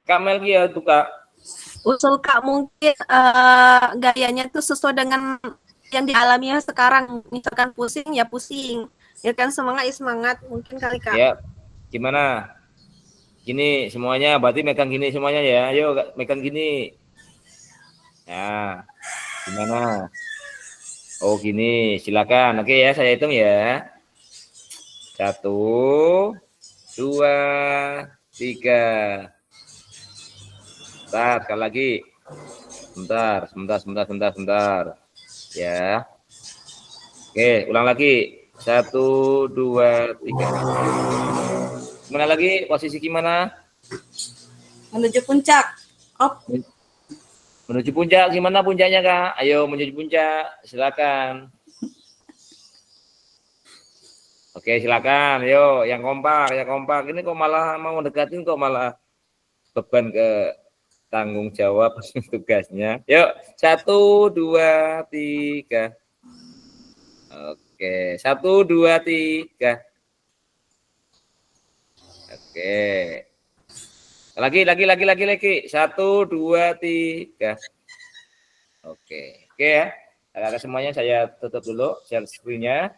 Kak Melgia buka. Usul Kak mungkin gayanya tuh sesuai dengan yang dialami sekarang. Misalkan pusing ya pusing. Ya kan semangat ya semangat. Mungkin kali Kak. Ya. Gimana? Gini semuanya, berarti megang gini semuanya ya. Ayo megang gini. Nah, gimana? Oh gini, silakan. Oke ya, saya hitung ya. 1, 2, 3. Bentar, sekali lagi. Sebentar. Ya. Oke, ulang lagi. 1, 2, 3. Gimana lagi? Posisi gimana? Menuju puncak. Menuju puncak, gimana puncaknya Kak? Ayo menuju puncak, silakan. Oke, silakan. Yo, yang kompak. Ini kok malah mau mendekatin, kok malah beban ke tanggung jawab tugasnya. Yuk, 1, 2, 3. Oke, 1, 2, 3. Oke. Lagi. 1, 2, 3. Oke ya. Kakak semuanya saya tutup dulu share screen-nya.